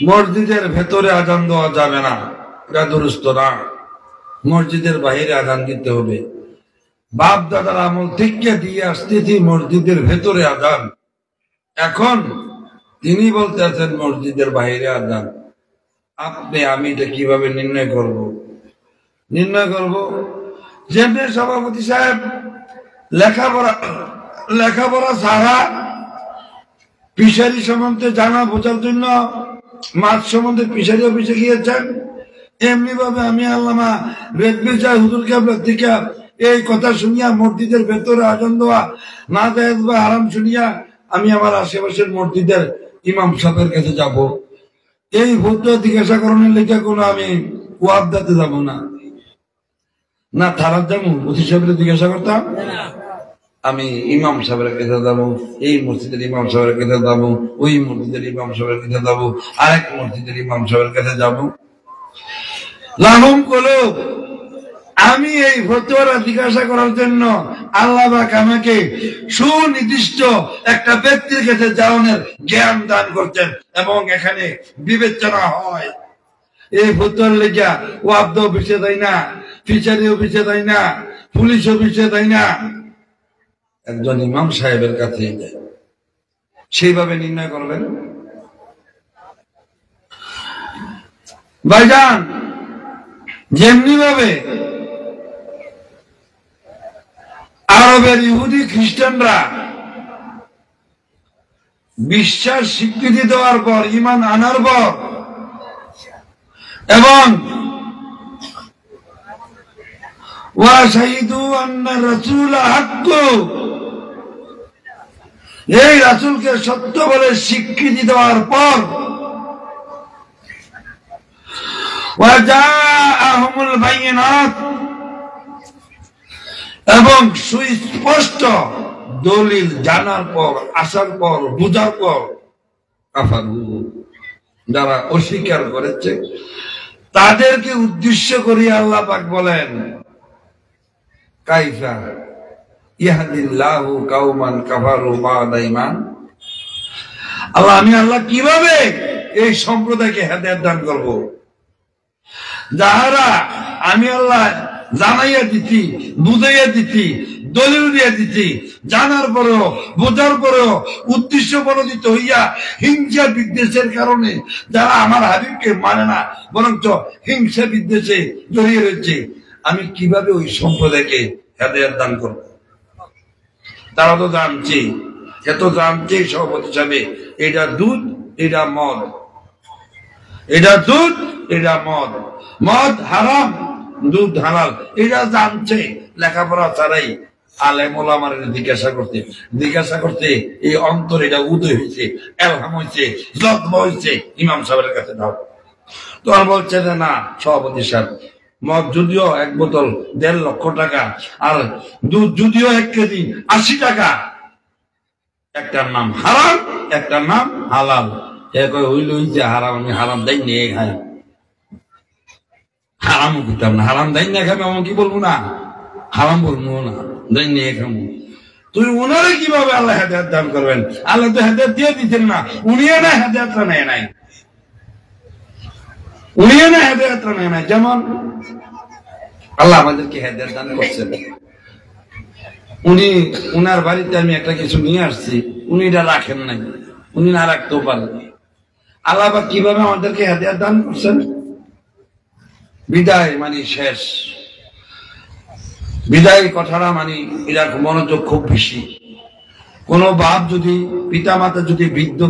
Speaker 1: মসজিদের ভেতরে আজান দেওয়া যাবে না, এটা দুরুস্ত না, মসজিদের বাহিরে আজান দিতে হবে। বাপ দাদার আমল থেকে দিয়ে আসতেছি মসজিদের ভেতরে আজান, এখন তিনি বলতে আছেন মসজিদের বাহিরে আজান। আপনি আমি এটা কিভাবে নির্ণয় করব? যেমনি সভাপতি সাহেব লেখাপড়া ছাড়া ফিশারি সম্বন্ধে জানা বোঝার জন্য মাছ সম্বন্ধে ফিশারি অফিসে গিয়েছেন, এমনি ভাবে আমি আল্লামা রেজভী শাহ হুজুর কেবলা থেকে এই কথা শুনিয়া মসজিদের ভেতরে আজান দেওয়া না জায়েজ বা হারাম শুনিয়া আমি আমার আশেপাশের মসজিদের ইমাম সাহেবের কাছে যাব। এই ভূত জিজ্ঞাসা করানোর লেগে কোনো আমি ওয়াবদাতে যাব না, না থানার যাবো মুফতি সাহেবের জিজ্ঞাসা করতাম, আমি ইমাম সাহেবের কাছে যাবো, এই মসজিদের ইমাম সাহেবের কাছে যাবো, ওই মসজিদের ইমাম সাহেবের কাছে যাবো, আরেক মসজিদের ইমাম সাহেবের কাছে যাবো। লাহুম কলো, আমি এই ফতোয়া জিজ্ঞাসা করার জন্য আল্লাহ পাক আমাকে সুনির্দিষ্ট একটা ব্যক্তির কাছে যাওয়ার জ্ঞান দান করছেন, এবং এখানে বিবেচনা হয়। এই ফতোয়ার লেগা ওয়াবদ অফিসে দেয় না, ফিশারি অফিসে দেয় না, পুলিশ অফিসে দেয় না, একজন ইমাম সাহেবের কাছে দেয়। সেইভাবে নির্ণয় করবেন। ভাইজান, যেমনি ভাবে আরবের ইহুদি খ্রিস্টানরা বিশ্বাস স্বীকৃতি দেওয়ার পর, ঈমান আনার পর, এবং ওয়াশাহিদু আন্না রাসূল হাক্ক, এই রাসূলকে সত্য বলে স্বীকৃতি দেওয়ার পর, ওয়াজাআহুমুল বাইয়িনাত, এবং সুস্পষ্ট দলিল জানার পর, আসার পর, বুঝার পর, কাফারু, যারা অস্বীকার করেছে তাদেরকে উদ্দেশ্য করে আল্লাহ পাক বলেন, কাইফা ইয়াহদিল্লাহু কাওমান কাফারু বা'দা ঈমান, আল্লাহ, আমি আল্লাহ কিভাবে এই সম্প্রদায়কে হেদায়েত দান করব, যাহারা আমি আল্লাহ জানাইয়া দিচ্ছি, বুঝাইয়া দিচ্ছি, দলিল দিয়ে দিচ্ছি, জানার পরেও, বোঝার পরেও উদ্দেশ্য প্রণোদিত হইয়া হিংসা বিদ্বেষের কারণে যারা আমার হাবিবকে মানে না, বরঞ্চ হিংসা বিদ্বেষে জড়িয়ে রয়েছে, আমি কিভাবে ওই সম্প্রদায়কে হেদায়েত দান করব? তারা তো জানছে, এত জানছে সভাপতি সাহেব, এটা দুধ, এটা মদ, এটা দুধ, এটা মদ, মদ হারাম, দুধ হালাল, এটা জানছে লেখাপড়া ছাড়াই। আলেম ওলামার জিজ্ঞাসা করতে এই অন্তর এটা উদয় হয়েছে, এলহাম হয়েছে, যত্ন হয়েছে, ইমাম সাহেবের কাছে দাও। তোমার বলছে যে না সভাপতি সাহেব, মদ যদিও 1 বোতল 1.5 লক্ষ টাকা, আর দুধ যদিও 1 কেজি 80 টাকা, একটার নাম হারাম, একটার নাম হালাল। হইল যে হারাম, আমি হারাম দেয় নিয়ে খাই, হারাম খেতাম না, হারাম দেয় না খাবো, আমি কি বলবো না, হারাম বলবো না, দেয় নিয়ে খাবো। তুই ওনারে কিভাবে আল্লাহ হেদায়েত দান করবেন? আল্লাহ তো হেদায়েত দিয়ে দিচ্ছেন না, উনিও না হেদায়েতটা নেয় নাই, উনিও না হেদায়েতটা নেয় নাই। যেমন আল্লাহ আমাদেরকে হেদায়েত দান করছেন, উনি উনার বাড়িতে আমি একটা কিছু নিয়ে আসছি, উনি এটা রাখেন নাই, উনি না রাখতেও পারেন। আল্লাহ বা কিভাবে আমাদেরকে হেদায়েত দান করছেন? বিদায় মানে শেষ, বিদায় কথাটা মানে এরা মনোযোগ খুব বেশি। কোন বাপ যদি, পিতা মাতা যদি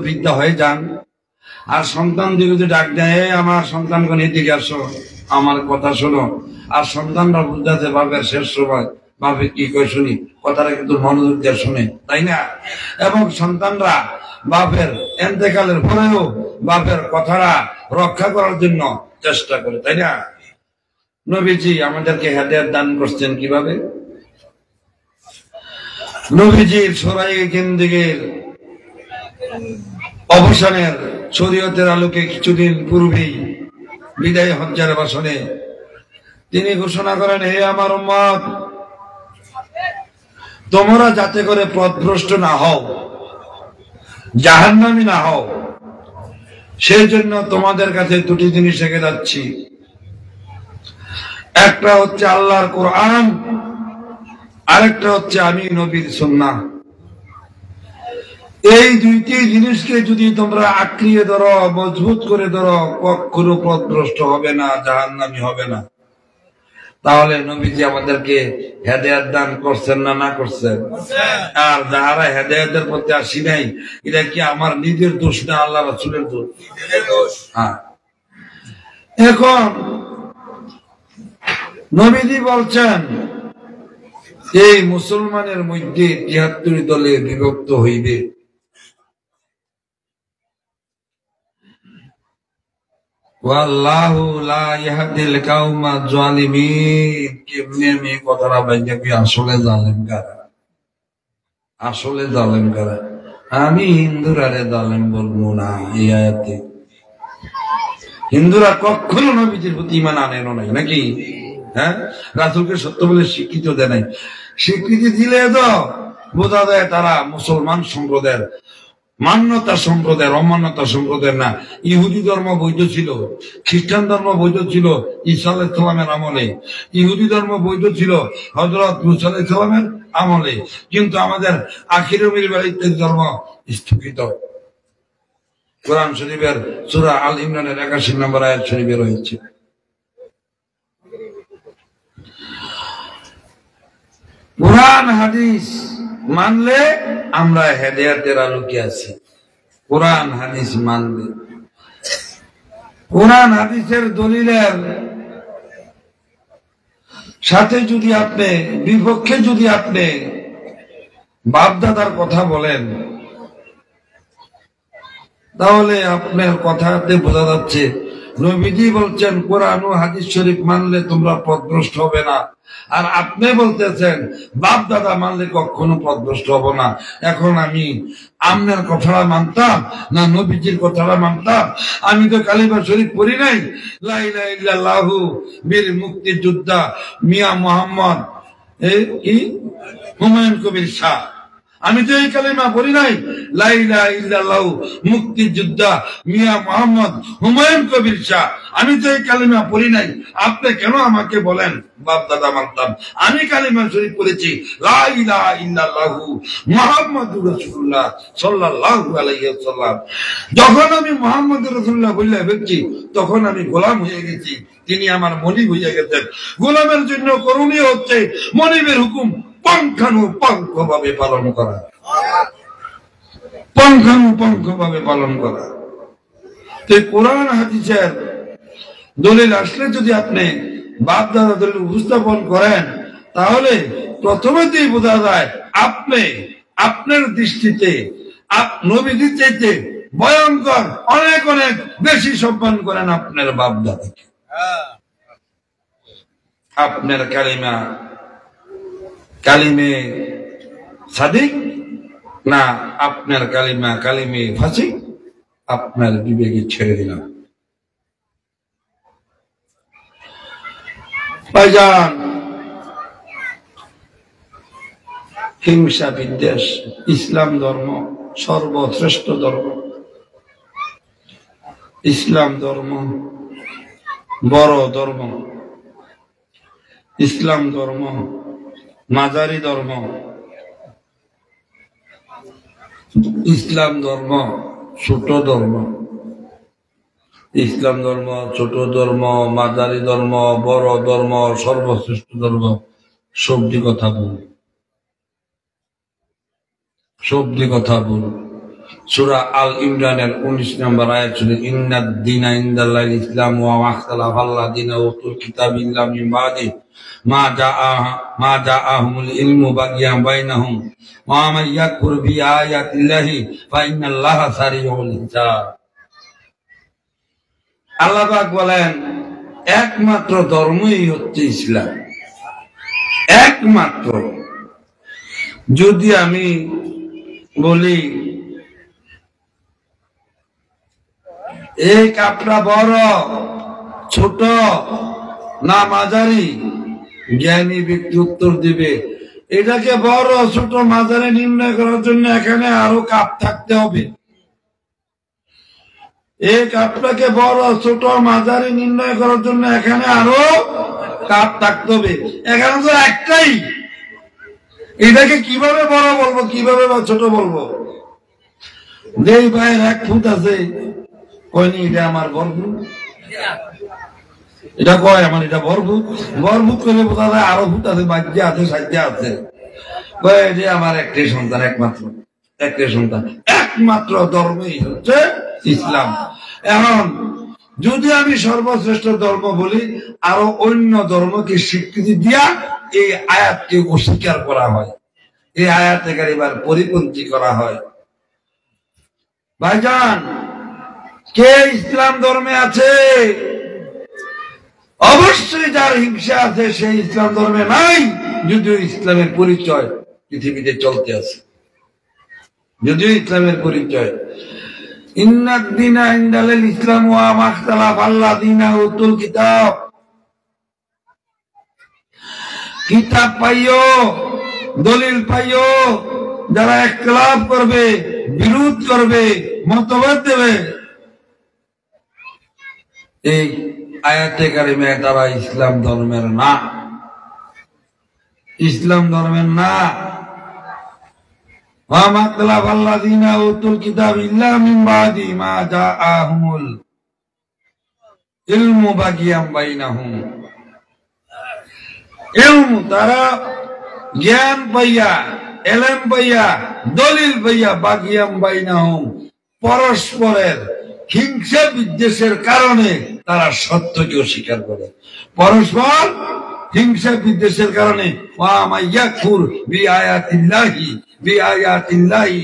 Speaker 1: বৃদ্ধা হয়ে যান, আর সন্তান যদি ডাক দেয়, আমার সন্তানগণ এদিকে আসো, আমার কথা শোনো, আর সন্তানরা বুঝাতে পারবে শেষ সময় বাপে কি কয় শুনি, কথাটা কিন্তু মনোযোগ দিয়ে শুনে, তাই না? এবং সন্তানরা বাপের এন্তেকালের পরেও বাপের কথাটা রক্ষা করার জন্য চেষ্টা করে, তাই না? নবীজি আমাদেরকে হেদায়েত দান করছেন কিভাবে? নবীজির সরাই জিন্দেগীর অবসানের শরীয়তের আলোকে কিছুদিন পূর্বেই বিদায় হজ্জার ভাষণে তিনি ঘোষণা করেন, হে আমার উম্মত, তোমরা যাতে করে পথভ্রষ্ট না হও, জাহান্নামী না হও, সেই জন্য তোমাদের কাছে দুটি জিনিস রেখে যাচ্ছি। একটা হচ্ছে আল্লাহর কোরআন, আরেকটা হচ্ছে আমি নবীর সুন্নাহ। এই দুইটি জিনিসকে যদি তোমরা আঁকড়িয়ে ধরো, মজবুত করে ধরো, কখনো পথভ্রষ্ট হবে না, জাহান্নামী হবে না। তাহলে নবীজি আমাদেরকে হেদায়েত দান করছেন না না করছেন? আর যারা হেদায়েতের প্রতি আসি নাই, এটা কি আমার নিজের দোষ না আল্লাহ রাসূলের দোষ? হ্যাঁ। এখন নবীজি বলছেন এই মুসলমানের মধ্যে ৭৩ দলে বিভক্ত হইবে। ওয়াল্লাহু লা ইয়াহদিল কাওমা যালিমিন। কেমনে আমি কথাটা ভাইয়া কি আসলে জালেম কারা? আসলে জালেম কারা? আমি হিন্দুরারে জালেম বলবো না। এই আয়াতে হিন্দুরা কখনো নবীজির প্রতি ঈমান আনেন নাই নাকি? হ্যাঁ, রাসূলকে সত্য বলে স্বীকৃতি দেয় নাই। স্বীকৃতি দিলে তো বোঝা যায় তারা মুসলমান সম্প্রদায়ের মান্যতা সম্প্রদায়ের, অমান্যতা সম্প্রদায়ের না। ইহুদি ধর্ম বৈধ ছিল, খ্রিস্টান ধর্ম বৈধ ছিল ঈসা আলাইহিস সালামের আমলে, ইহুদি ধর্ম বৈধ ছিল হযরত মুসা আলাইহিস সালামের আমলে, কিন্তু আমাদের আখির বাড়িতে ধর্ম স্থগিত। কোরআন শরীফের সূরা আল ইমরানের ৮১ নম্বর আয়াত শরীফে রয়েছে। কোরআন হাদিস মানলে আমরা হেদায়েতের আলোকে আছি। কোরআন হাদিস মানলে, কোরআন হাদিসের দলিলের সাথে যদি আপনি বিপক্ষে যদি আপনি বাপ দাদার কথা বলেন, তাহলে আপনার কথাতে বোঝা যাচ্ছে নবীজি বলছেন কোরআন ও হাদিস শরীফ মানলে তোমরা পথভ্রষ্ট হবে না, আর আপনি বলতেছেন বাপ দাদা মানলে কখনো পথভ্রষ্ট হব না। এখন আমি আপনার কথাটা মানতাম না নবীজির কথাটা মানতাম? আমি তো কালিমা শরীফ পড়ি নাই। লা ইলাহা ইল্লাল্লাহু বীর মুক্তিযোদ্ধা মিয়া মোহাম্মদ হুমায়ুন কবির শাহ, আমি তো এই কালিমা পড়ি নাই। লা ইলাহা ইল্লাল্লাহু মুক্তিযোদ্ধা মিয়া মোহাম্মদ হুমায়ুন কবির শাহ, আমি তো এই কালিমা পড়ি নাই। আপনি কেন আমাকে বলেন বাপ দাদা মানতাম? আমি কালিমা শরীফ পড়েছি, লা ইলাহা ইল্লাল্লাহু মুহাম্মাদুর রাসূলুল্লাহ সাল্লাল্লাহু আলাইহি ওয়াসাল্লাম। যখন আমি মুহাম্মদুর রাসূলুল্লাহ বলে ফেলছি, তখন আমি গোলাম হয়ে গেছি, তিনি আমার মনিব হয়ে গেছেন। গোলামের জন্য করণীয় হচ্ছে মনিবের হুকুম পুঙ্খানুপুঙ্খ ভাবে পালন করা, পুঙ্খানুপুঙ্খ ভাবে পালন করা। তো কোরআন হাদিসের দলিল আসলে যদি আপনি বাপ দাদা দলিল উপস্থাপন করেন, তাহলে প্রথমেতেই বোঝা যায় আপনি আপনার দৃষ্টিতে নবীজির চাইতে ভয়ঙ্কর অনেক অনেক বেশি সম্মান করেন আপনার বাপ দাদাকে। আপনার কালিমে সাদিক না আপনার কালিমে ফাসি, আপনার বিবেকে ছেড়ে দিলাম। ভাইজান, হিংসা বিদ্বেষ, ইসলাম ধর্ম সর্বশ্রেষ্ঠ ধর্ম। ইসলাম ধর্ম বড় ধর্ম। ইসলাম ধর্ম মাঝারি ধর্ম। ইসলাম ধর্ম ছোট ধর্ম। ইসলাম ধর্ম ছোট ধর্ম, মাঝারি ধর্ম, বড় ধর্ম, সর্বশ্রেষ্ঠ ধর্ম। সবজি কথা বল, সবজি কথা বল। সূরা আল ইমরানের 19 নম্বর আয়াত ছিল ইন্নাদ দীনা ইনদাল্লাহিল ইসলাম ওয়া মাখতালাফাল্লাযিনা উতুল কিতাব ইল্লা মিন বাদি মা জাআহুমুল ইলমু বাগিয়ান বাইনাহুম ওয়া মান ইয়াকফুর বিআয়াতিল্লাহি ফা ইন্নাল্লাহা সারিউল হিসাব। আল্লাহ পাক বলেন একমাত্র ধর্মই হচ্ছে ইসলাম, একমাত্র। যদি আমি বলি এই কাপড়া বড় ছোট না মাঝারি, জ্ঞানী ব্যক্তি উত্তর দিবে এটাকে বড় ছোট মাঝারি নির্ণয় করার জন্য এখানে আরো কাপ থাকতে হবে। এই কাপটাকে বড় ছোট মাঝারি নির্ণয় করার জন্য এখানে আরো কাপ থাকতে হবে। এখানে তো একটাই, এটাকে কিভাবে বড় বলবো কিভাবে বা ছোট বলবো? যেই ভাইয়ের 1 ফুট আছে কয়নি এটা আমার বরফুট, এটা কয় আমার এটা বরফুট, বরফুট করে বোঝা যায় আরো ফুট আছে, বাচ্চা আছে, সাজ্জা আছে, কয় যে আমার একটাই সন্তান, একমাত্র একটাই সন্তান। একমাত্র ধর্মই হচ্ছে ইসলাম। এখন যদি আমি সর্বশ্রেষ্ঠ ধর্ম বলি, আরো অন্য ধর্মকে স্বীকৃতি দিয়া এই আয়াতকে অস্বীকার করা হয়, এই আয়াতে কারিমার পরিপন্থী করা হয়। ভাইজান, কে ইসলাম ধর্মে আছে? অবশ্যই যার হিংসা আছে সেই ইসলাম ধর্মে নাই, যদিও ইসলামের পরিচয় পৃথিবীতে চলতে আছে, যদিও ইসলামের পরিচয়। ইন্নাদ দীনা ইনদাল্লাহিল ইসলাম ওয়া মাখতালাফাল্লাযিনা উতুল কিতাব। কিতাব পাইও, দলিল পাইও, যারা ইখতিলাফ করবে, বিরোধ করবে, মতভেদ দেবে, এই আয়াতে কারিমায় তারা ইসলাম ধর্মের না, ইসলাম ধর্মের না। ওয়া মাখতালাফাল্লাযিনা উতুল কিতাব ইল্লা মিন বাদি মা জাআহুমুল ইলমু বাগিয়ান বাইনাহুম। ইলম, তারা জ্ঞান পাইয়া, এলেম পাইয়া, দলিল পাইয়া, বাগিয়ান বাইনাহুম, পরস্পরের হিংসা বিদ্বেষের কারণে তারা সত্যকে অস্বীকার করে। পরস্পর হিংসা বিদ্বেষের কারণে ওয়া মান ইয়াকফুর বিআয়াতিল্লাহি,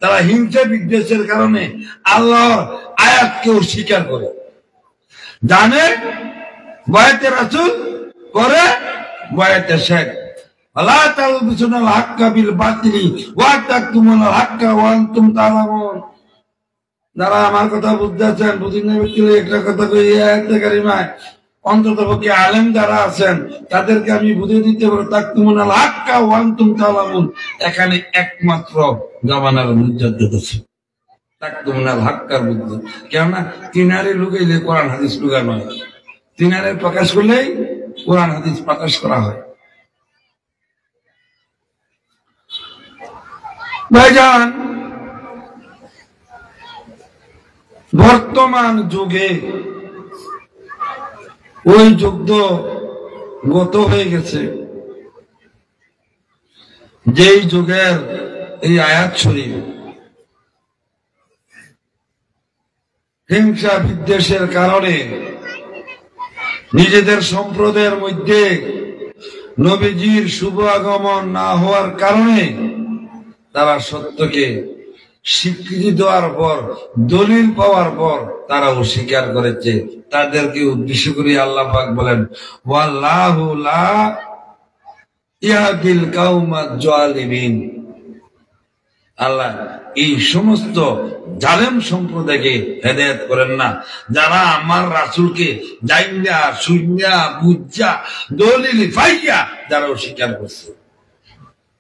Speaker 1: তারা হিংসা বিদ্বেষের কারণে আল্লাহর আয়াতকে অস্বীকার করে। জানে বায়াতে রাসূল করে, বায়াতে শেখ। ওয়ালা তালবিসুনাল হাক্কা বিল বাতিলি ওয়া তাকতুমুনাল হাক্কা ওয়া আনতুম তা'লামুন। যারা আমার কথা বুঝতেছেন, বুঝি না একটা কথা কই, এই আয়াতে কারিমায় অন্তত পক্ষে আলেম যারা আছেন তাদেরকে আমি বুঝিয়ে দিতে পারবো তাকতুমুনাল হাক্কা ওয়া আনতুম তা'লামুন। এখানে একমাত্র জামানার মুজাদ্দিদ আছে, তাকতুমুনাল হাক্কার বুদ্ধি। কেননা তিনারে লুকাইলে কোরআন হাদিস লুকা নয়, তিনারে প্রকাশ করলেই কোরআন হাদিস প্রকাশ করা হয়। ভাইজান, বর্তমান যুগে ওই যুগ গত হয়ে গেছে, যেই যুগের এই আয়াত শরীফ হিংসা বিদ্বেষের কারণে নিজেদের সম্প্রদায়ের মধ্যে নবীজির শুভ আগমন না হওয়ার কারণে তারা সত্যকে স্বীকৃতি দেওয়ার পর, দলিল পাওয়ার পর তারা অস্বীকার করেছে। তাদেরকে উদ্দেশ্য করে আল্লাহ পাক বলেন ওয়াল্লাহু লা ইয়াহদিল কাওমাজ জালিমিন। আল্লাহ এই সমস্ত জালেম সম্প্রদায়কে হেদায়েত করেন না, যারা আমার রাসূলকে জাইনা শুইনা বুঝা দলিল পাইয়া যারা অস্বীকার করছে,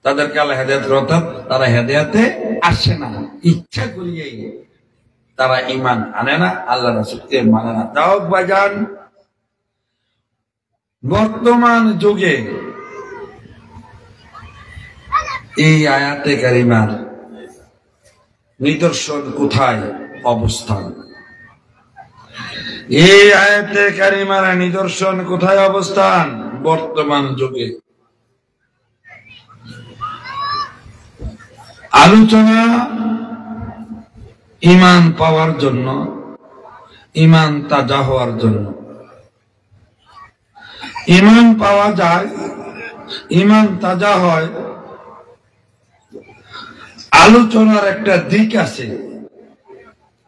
Speaker 1: তাদেরকে আল্লাহ হেদায়েত করেন। অর্থাৎ তারা হেদায়েতে আসে না, ইচ্ছা করিয়াই তারা ঈমান আনে না, আল্লাহ রাসূলকে মানে না। তাও বাজান, বর্তমান যুগে এই আয়াতে কারিমার নিদর্শন কোথায় অবস্থান? এই আয়াতে কারিমার নিদর্শন কোথায় অবস্থান বর্তমান যুগে? আলোচনা ঈমান পাওয়ার জন্য, ঈমান তাজা হওয়ার জন্য। ঈমান পাওয়া যায়, ঈমান তাজা হয়, আলোচনার একটা দিক আছে।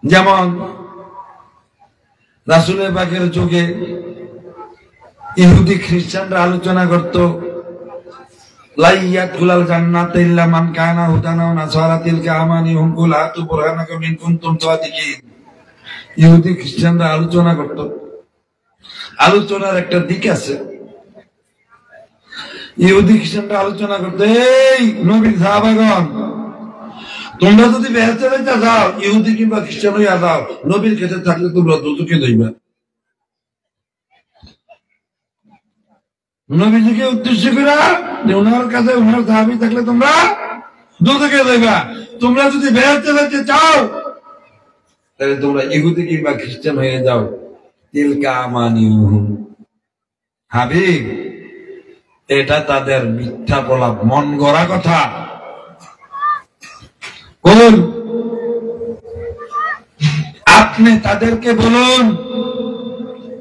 Speaker 1: যেমন রাসূলের পাকের যুগে ইহুদি খ্রিস্টানরা আলোচনা করত, লা ইয়াদখুলাল জান্নাতা ইল্লা মান কানা হুদান ওয়া নাসারা তিলকা আমানিহুম কুল হাতু বুরহানাকুম ইন কুনতুম সাদিকিন। ইহুদি খ্রিস্টানরা আলোচনা করত, আলোচনার একটা দিক আছে। ইহুদি খ্রিস্টানরা আলোচনা করতে, এই নবীর সাহাবাগণ, তোমরা যদি বেহেশতে যাও, ইহুদি কিংবা খ্রিস্টান হইয়া যাও, নবীর কাছে থাকলে তোমরা দুজকে যাইবা। নবীজিকে উদ্দেশ্য করে ওনার কাছে ওনার সাহাবী থাকলে তোমরা দুজকে যাইবা। তোমরা যদি বেহেশতে যেতে চাও, তাহলে তোমরা ইহুদি কিংবা খ্রিস্টান হয়ে যাও। তিলকা আমানিহুম। হাবিব, এটা তাদের মিথ্যা প্রলাপ, মন গড়া কথা। বলুন, আপনি তাদেরকে বলুন,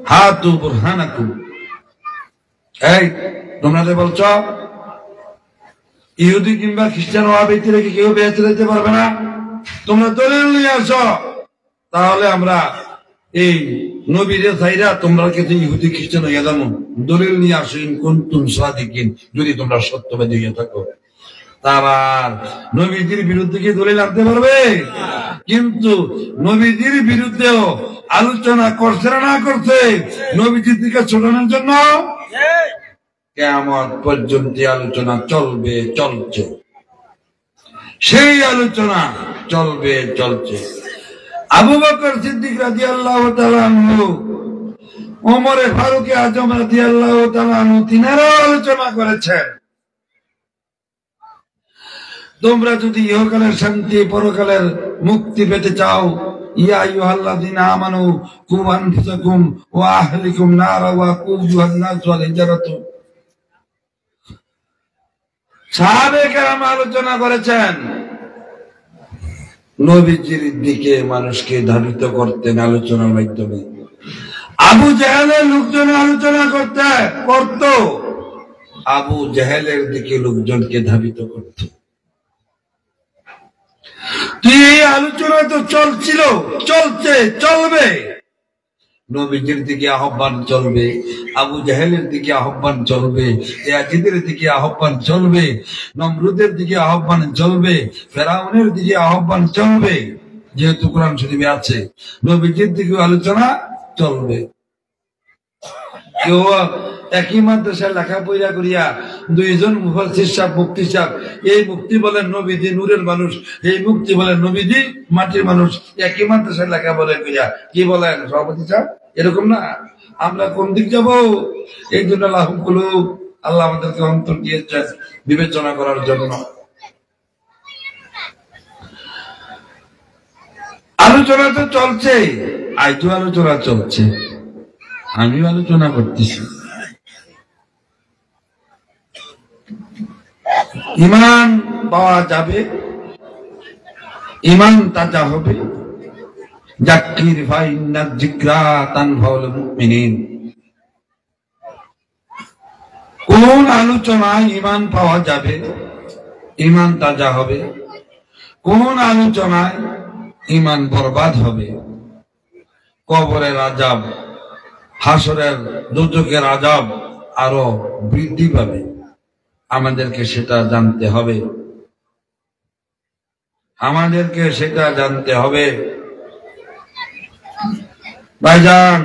Speaker 1: হাতু বুরহানাকুম, এই তোমরা যে বলছো ইহুদি কিংবা খ্রিস্টান হওয়া ব্যক্তি রেখে কেউ বেহেশতে যেতে পারবে না, তোমরা দলিল নিয়ে আসো, তাহলে আমরা এই নবীর সাইরা তোমরা কিন্তু ইহুদি খ্রিস্টান হইয়া যাবো। দলিল নিয়ে আসো, ইন কুনতুম সাদিকিন, যদি তোমরা সত্যবাদী হইয়া থাকো। তারা নবীজির বিরুদ্ধে কি দলিল আনতে পারবে? কিন্তু নবীজির বিরুদ্ধেও আলোচনা করছে না করছে নবীজির দিকে ছোটানোর জন্য। কিয়ামত পর্যন্ত আলোচনা চলবে, চলছে, সেই আলোচনা চলবে, চলছে। আবু বকর সিদ্দিক রাদিয়াল্লাহু তাআলা আনহু, ওমর ফারুক আজম রাদিয়াল্লাহু তাআলা আনহু, তিনারাও আলোচনা করেছেন, তোমরা যদি ইহকালের শান্তি পরকালের মুক্তি পেতে চাও, ইয়া আইয়ুহাল্লাযীনা আমানু কু আনফুসাকুম ওয়া আহলিকুম নারা ওয়া কুযুহান নাস ওয়াল হিজারাতু। সাহাবে কেরাম আলোচনা করেছেন, নবীজির দিকে মানুষকে ধাবিত করতেন আলোচনার মাধ্যমে। আবু জাহেলের লোকজন আলোচনা করত, আবু জাহেলের দিকে লোকজনকে ধাবিত করত। তুই এই আলোচনা তো চলছিল, চলছে, চলবে। নবীজির দিকে আহ্বান চলবে, আবু জাহেলের দিকে আহ্বান চলবে, ইয়াজিদের দিকে আহ্বান চলবে, নমরুদের দিকে আহ্বান চলবে, ফেরাউনের দিকে আহ্বান চলবে। যেহেতু কোরআন শরীফে আছে, নবীজির দিকে আলোচনা চলবে। কেউ একই মাদ্রাসায় লেখাপড়া করিয়া দুইজন মুফাসসির সাহেব, মুফতি সাহেব, এই মুফতি বলেন নবীজি নূরের মানুষ, এই মুফতি বলেন নবীজি মাটির মানুষ, একই মাদ্রাসায় লেখাপড়া করিয়া কি বলেন সভাপতি সাহেব? এরকম না। আমরা কোন দিক যাব? এই জন্য আল্লাহ আমাদেরকে অন্তর দিয়েছেন বিবেচনা করার জন্য। আলোচনা তো চলছে, আজও আলোচনা চলছে, আমিও আলোচনা করতেছি। ঈমান পাওয়া যাবে, ঈমান তাজা হবে। যাক্কির ফাইন্নায যিকরা তানফাউল মুমিনিন। কোন আলোচনায় ঈমান পাওয়া যাবে, ঈমান তাজা হবে, কোন আলোচনায় ঈমান বরবাদ হবে, কবরের আযাব, হাসরের দুজকের আযাব আরো বৃদ্ধি পাবে, আমাদেরকে সেটা জানতে হবে, আমাদেরকে সেটা জানতে হবে। ভাইজান,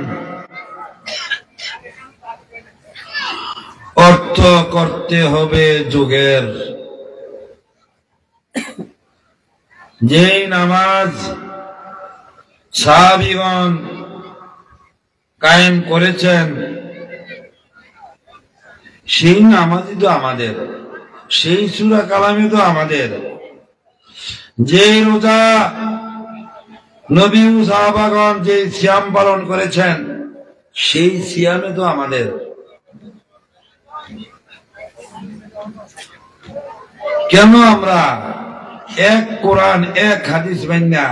Speaker 1: অর্থ করতে হবে যুগের। যেই নামাজ সাহাবীগণ কায়েম করেছেন, সেই নামাজই তো আমাদের, সেই সূরা কালামই তো আমাদের। যে রোজা নবী ও সাহাবাগণ যে সিয়াম পালন করেছেন, সেই সিয়ামে তো আমাদের। কেন আমরা এক কোরআন এক হাদিস মাইনা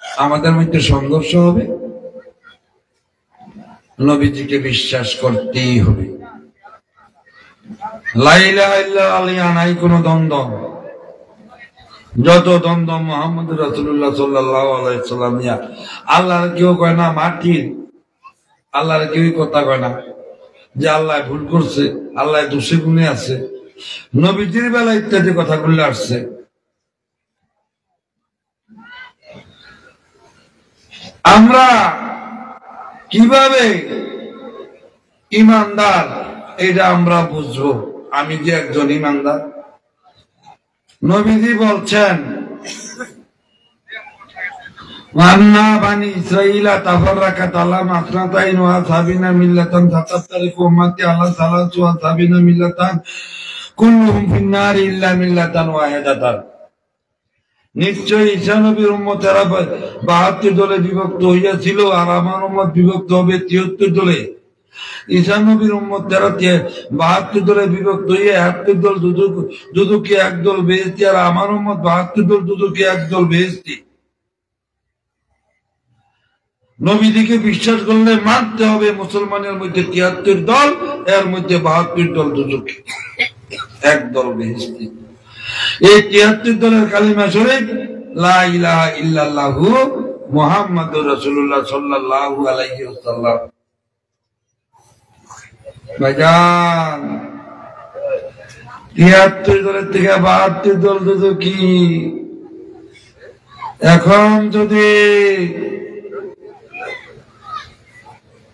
Speaker 1: আমাদের মধ্যে সংঘর্ষ হবে, নবীজিকে বিশ্বাস করতেই হবে। লা ইলাহা ইল্লাল্লাহ নাই কোনো দ্বন্দ্ব। যত দ্বন্দ্ব মুহাম্মদ রাসূলুল্লাহ সাল্লাল্লাহু আলাইহি ওয়াসাল্লাম নিয়া, আল্লাহর কেউ কয় না মাটির, আল্লাহর কেউই কথা কয় না যে আল্লাহ ভুল করছে, আল্লাহ দোষে গুণে আছে। নবীজির বেলা ইত্যাদি কথা বললে আসছে। আমরা কিভাবে ইমানদার এটা আমরা বুঝবো, আমি যে একজন ইমানদার? নবীজি বলছেন ওয়ান্না বানি ইসরাঈলা তাফাররাকাত আলা মাসনাতাইন ওয়া সাবিনা মিল্লাতান তাতাফতারিকু উম্মতি আলা সালাসি ওয়া সাবিনা মিল্লাতান কুল্লুহুম ফিন-নার ইল্লা মিল্লাতান ওয়াহিদাতান। নিশ্চয় ঈসা নবীর উম্মতেরা 72 দলে বিভক্ত হইয়াছিল, আর আমার উম্মত বিভক্ত হবে 73 দলে। ঈসা নবীর উম্মতেরা 72 দলে বিভক্ত হইয়া 71 দল দুদুকি, এক দল বেহেশতি, আর আমার উম্মত 72 দল দুদুকি, এক দল বেহেশতি। নবীদিকে বিশ্বাস করলে মানতে হবে মুসলমানের মধ্যে 73 দল, এর মধ্যে 72 দল দুদুকি, এক দল বেহেশতি। এই 73 দলের কালিমা শরীফ লা ইলাহা ইল্লাল্লাহু মুহাম্মাদুর রাসূলুল্লাহ সাল্লাল্লাহু আলাইহি ওয়াসাল্লাম। ভাইজান, 73 দলের থেকে 72 দল দুদুকি। এখন যদি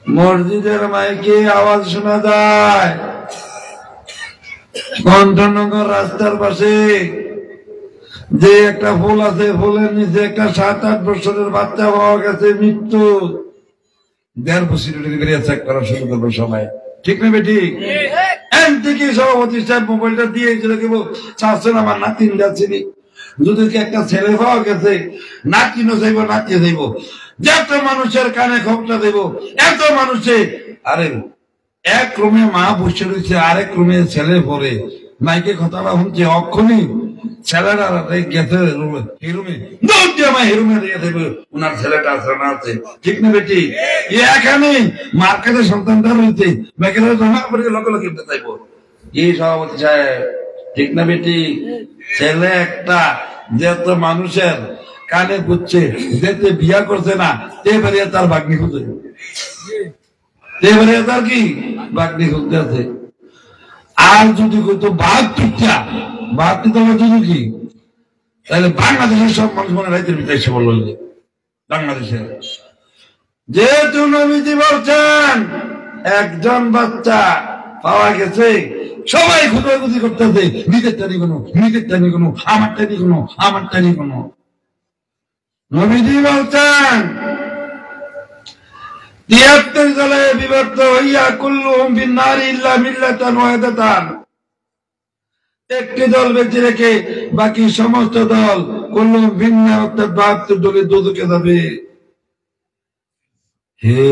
Speaker 1: মসজিদের মাইকে আওয়াজ শোনা যায়, কণ্ঠনগর রাস্তার পাশে যে একটা ফুল আছে, ফুলের নিচে একটা 7-8 বছরের বাচ্চা পাওয়া গেছে, মৃত্যু 1.5 বছর বেরিয়ে চেক করা শুরু করবো সবাই, ঠিক না বেটি? এন থেকে সভাপতি সাহেব মোবাইলটা দিয়ে কেবল চাচ্ছেন আমার নাতিন যাচ্ছিনি, যদি কি একটা ছেলে পাওয়া গেছে, নাতিনও যাইব, নাতিয়ে যাইব, যত মানুষের কানে খবরটা দেব, এত মানুষে। আরে এক রুমে মা বসে রয়েছে, আরেক রুমে ছেলে পড়ে, মাইকে কথাটা শুনছে, অক্ষণি ছেলেরা গেছে হিরুমে, হিরুমে দিয়ে দেবে উনার ছেলেটা আছে না আছে, ঠিক না বেটি? এখানে মার কাছে সন্তানটা রয়েছে, মেয়েকে জমা করে লগে লগে চাইবো। এই সভাপতি সাহেব, ঠিক না বেটি? ছেলে একটা যেত মানুষের কানে বুঝছে, যেতে বিয়া করছে না, এবারে তার ভাগ্নি খুঁজে, এবারে তার কি ভাগ্নি খুঁজতে আছে। আর যদি কইতো 72টা 72 দলের যদি কি, তাহলে বাংলাদেশের সব মানুষ মনে রাইতের ভিতরে এসে বলল, বাংলাদেশের যেহেতু নবীজি বলছেন একজন বাচ্চা পাওয়া গেছে, সবাই খুঁজাখুঁজি করতেছে, নিজের টানি কোনো, নিজের টানি কোনো, আমার টানি কোনো, আমার টানি কোনো। নবীজি বলছেন 73 দলে বিভক্ত হইয়া কুল্লুহুম ফিন-নার ইল্লা মিল্লাতান ওয়াহিদাতান। একটি দল বেঁচে রেখে বাকি সমস্ত দল কুল্লুহুম ফিন-নার, অর্থাৎ 72 দলে দোজখে যাবে। হে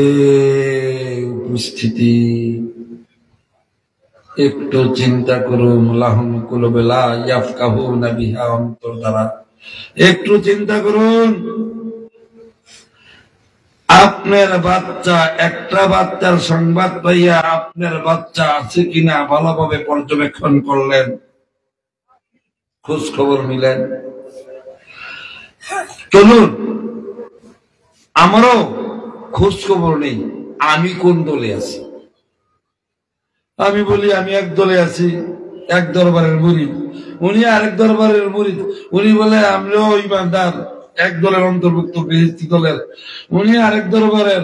Speaker 1: উপস্থিতি, একটু চিন্তা করুন, লাহুম কুলুবুন লা ইয়াফকাহুনা বিহা, অন্তর দ্বারা একটু চিন্তা করুন। আপনার বাচ্চা, একটা বাচ্চার সংবাদ পাইয়া আপনার বাচ্চা আছে কিনা ভালোভাবে পর্যবেক্ষণ করলেন, খোঁজ খবর নিলেন। চলুন, আমারও খোঁজ খবর নেই আমি কোন দলে আছি। আমি বলি আমি এক দলে আছি, এক দরবারের মুরিদ, উনি আরেক দরবারের মুরিদ, উনি বলে আমরাও ইমানদার, এক দলের অন্তর্ভুক্ত, বেহেশতি দলের, উনি আরেক দরবারের,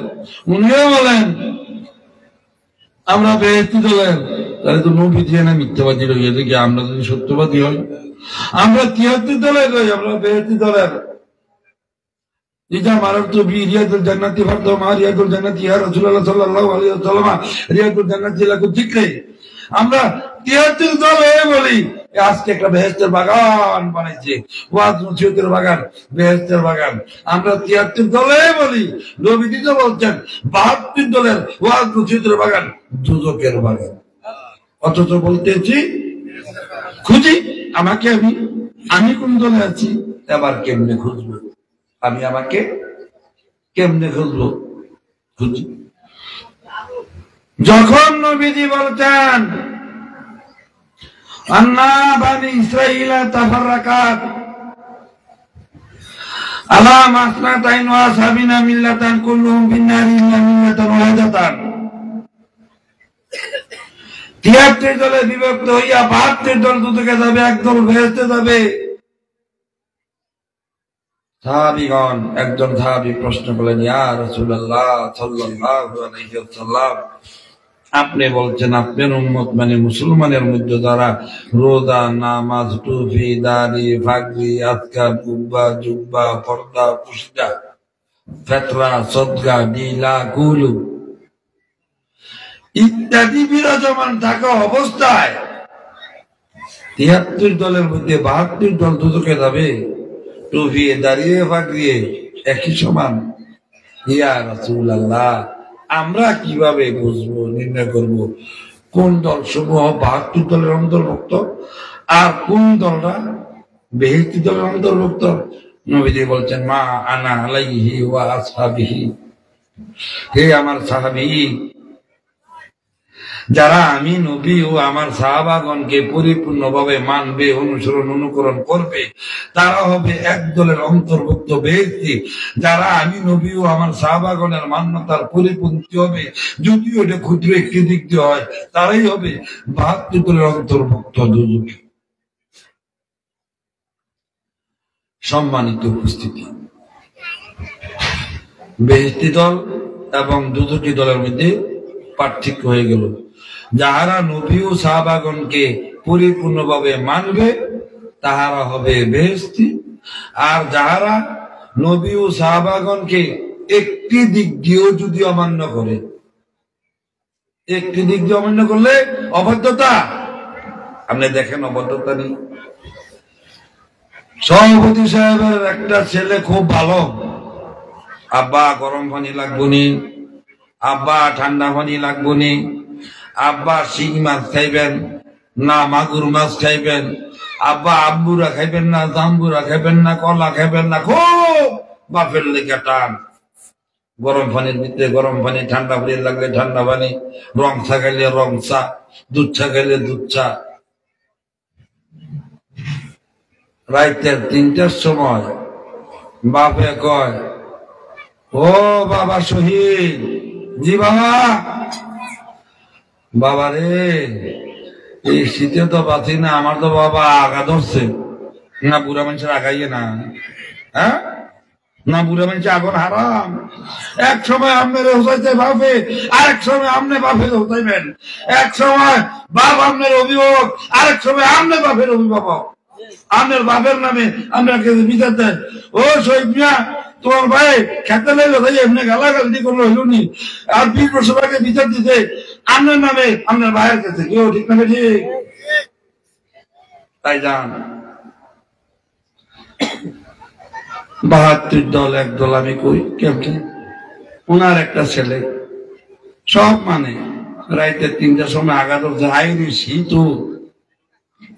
Speaker 1: উনিও বলেন আমরা বেহেশতি দলের। তাহলে তো নবীজি না মিথ্যাবাদী রইয়া দেখি, আমরা যদি সত্যবাদী হই, আমরা 73 দলের রই, আমরা বেহেশতি দলের। রিয়াদুল জান্নাতি ফারদু মা রিয়াদুল জান্নাতি ইয়া রাসূলুল্লাহ সাল্লাল্লাহু আলাইহি ওয়াসাল্লাম, রিয়াদুল জান্নাতি লাকু যিকরি। আমরা 73 দলে বলি আজকে একটা বেহেশতের বাগান বানাইছে, ওয়াজ নসিহতের বাগান, বেহেশতের বাগান। আমরা 73 দলে বলি, নবীজি তো বলছেন 72 দলের ওয়াজ নসিহতের বাগান দোজখের বাগান। অথচ বলতেছি খুঁজি আমাকে, আমি কোন দলে আছি, এবার কেমনে খুঁজবো? আমি আমাকে কেমনে খুঁজবো? খুঁজি। যখন নবীজি বলছেন আন্না বানি ইসরাঈলা তাফাররাকাত আলা মাসনাতাইন ওয়া সাবিনা মিল্লাতান কুল্লুহুম ফিন-নারি ইল্লা মিল্লাতান ওয়াহিদাতান, ৭৩ দলে বিভক্ত হইয়া ৭২ দল দুদকে যাবে, একদল বেহেশতে যাবে। সাহাবীগণ, একজন সাহাবী প্রশ্ন করলেন, ইয়া রাসূলুল্লাহ সাল্লাল্লাহু আলাইহি ওয়াসাল্লাম, আপনি বলছেন আপনার উম্মত মানে মুসলমানের মধ্যে যারা রোজা, নামাজ, টুপি, দাড়ি, পাগড়ি, আজকার, কুব্বা, জুব্বা, পর্দা, পুশদা, ফেতরা, সদকা, ডিলা, কুলু ইত্যাদি বিরাজমান থাকা অবস্থায় ৭৩ দলের মধ্যে ৭২ দল দুদকে যাবে, টুপি, দাঁড়িয়ে, পাগড়িয়ে একই সমান। ইয়া রাসূলুল্লাহ, আমরা কিভাবে বুঝবো, নির্ণয় করব কোন দল সমূহ ৭২ দলের অন্তর্ভুক্ত আর কোন দলরা বেহেশতি দলের অন্তর্ভুক্ত? নবীজি বলছেন, মা আনা আলাইহি ওয়া আসহাবিহি, হে আমার সাহাবী, যারা আমি নবী ও আমার সাহাবাগণকে পরিপূর্ণভাবে মানবে, অনুসরণ অনুকরণ করবে, তারা হবে এক দলের অন্তর্ভুক্ত ব্যক্তি। যারা আমি নবী ও আমার সাহাবাগণের মান্যতার পরিপন্থী হবে, যদিও এটা ক্ষুদ্র একটি দিক দিয়ে হয়, তারাই হবে ৭২ দলের অন্তর্ভুক্ত দুজকি। সম্মানিত উপস্থিতি, বেহেশতি দল এবং দুজকি দলের মধ্যে পার্থক্য হয়ে গেল। যাহারা নবী ও সাহাবাগণকে পরিপূর্ণভাবে মানবে তাহারা হবে বেহেশতি, আর যাহারা নবী ও সাহাবাগণকে একটি দিক দিয়েও যদি অমান্য করে, একটি দিক দিয়ে অমান্য করলে অবাধ্যতা। আপনি দেখেন অবাধ্যতা নেই। সভাপতি সাহেবের একটা ছেলে খুব ভালো, আব্বা গরম পানি লাগবো নি, আব্বা ঠান্ডা পানি লাগবো নি, আব্বা শিং মাছ খাইবেন না মাগুর মাছ খাইবেন, আব্বা আব্বুরা খাইবেন না, জাম্বুরা খাইবেন না, কলা খাইবেন না, খুব বাপের লেগে টান। গরম পানির ভিতরে গরম পানি, ঠান্ডা পানি লাগলে ঠান্ডা পানি, রং চা খাইলে রং চা, দুধ চা খাইলে দুধ চা। রাইতের ৩টার সময় বাপে কয়, ও বাবা শহীদ, জি বাবা। বাবা রে, এই শীতে তো বাঁচি না, আমার তো বাবা আগা ধরছে না। বুড়া মানুষের আগাইয়ে না, হ্যাঁ না, বুড়া মানুষের আগুন হারাম। এক সময় আপনার হোসাইতে বাপে, আরেক সময় আপনি বাপের হোসাইবেন। এক সময় বাপ আপনার অভিভাবক, আরেক সময় আপনি বাপের অভিভাবক। আপনার বাপের নামে আপনাকে বিচার দেন, ও শহীদ মিয়া তোমার ভাই খেতে লাগলো তাই এমনি গালাগালি করলো হইল নি, আর ২০ বছর আগে বিচার দিতে আপনার নামে আপনার ভাইয়ের কাছে, কেউ ঠিক নামে ঠিক। তাই যান ৭২ দল এক দল আমি কই কেমন। ওনার একটা ছেলে সব মানে রাইতে ৩টার সময় আগা ধরছে, আইনি শীত,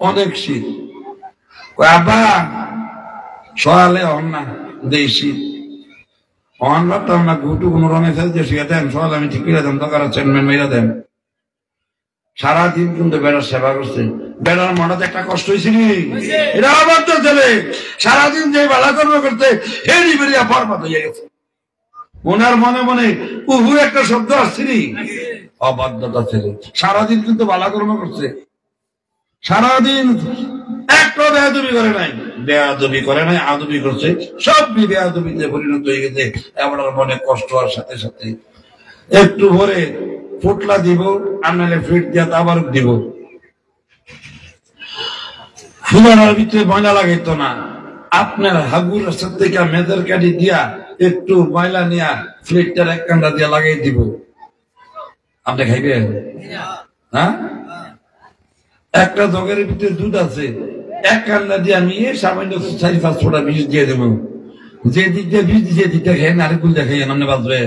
Speaker 1: অনেক শীত। আব্বা সকালে হন না দেই শীত, অন রাখতাম না, গুটু কোনো রঙে ফেলতে শুয়ে দেন, সকালে আমি ঠিক করে দেন, দরকার চেয়ারম্যান মেয়েরা দেন। সারাদিন কিন্তু বেড়ার সেবা করছে। বেড়ার মনাতে একটা কষ্ট হয়েছিল, এটা আবার তো ছেলে সারাদিন যে বেড়া কর্ম করতে হেরি বেরিয়া ফরমাত হয়ে গেছে। ওনার মনে মনে উহু একটা শব্দ আসছিল, অবাধ্যতা ছেলে। সারাদিন কিন্তু বালা কর্ম করছে, সারাদিন একটা বেয়াদবি করে নাই, বেয়াদবি করে নাই, আদবি করছে, সব বেয়াদবিতে পরিণত হয়ে গেছে। এবার মনে কষ্ট হওয়ার সাথে সাথে একটু ভরে ফুটলা দিব, আর নাহলে ফিট দিয়া আবার দিব। ফুলার ভিতরে ময়লা লাগাইত না, আপনার হাগুর রাস্তার থেকে মেদের কাঠি দিয়া একটু ময়লা নিয়া ফ্লিটটার এক কান্ডা দিয়া লাগাই দিব। আপনি খাইবেন? হ্যাঁ, একটা জগের ভিতরে দুধ আছে, এক কান্ডা দিয়ে নিয়ে সামান্য ৪-৫ ফোঁটা বিষ দিয়ে দেবো। যে দিক দিয়ে বিষ দিয়ে দিকটা খেয়ে নারিকুল দেখাই আপনি বাঁচবে।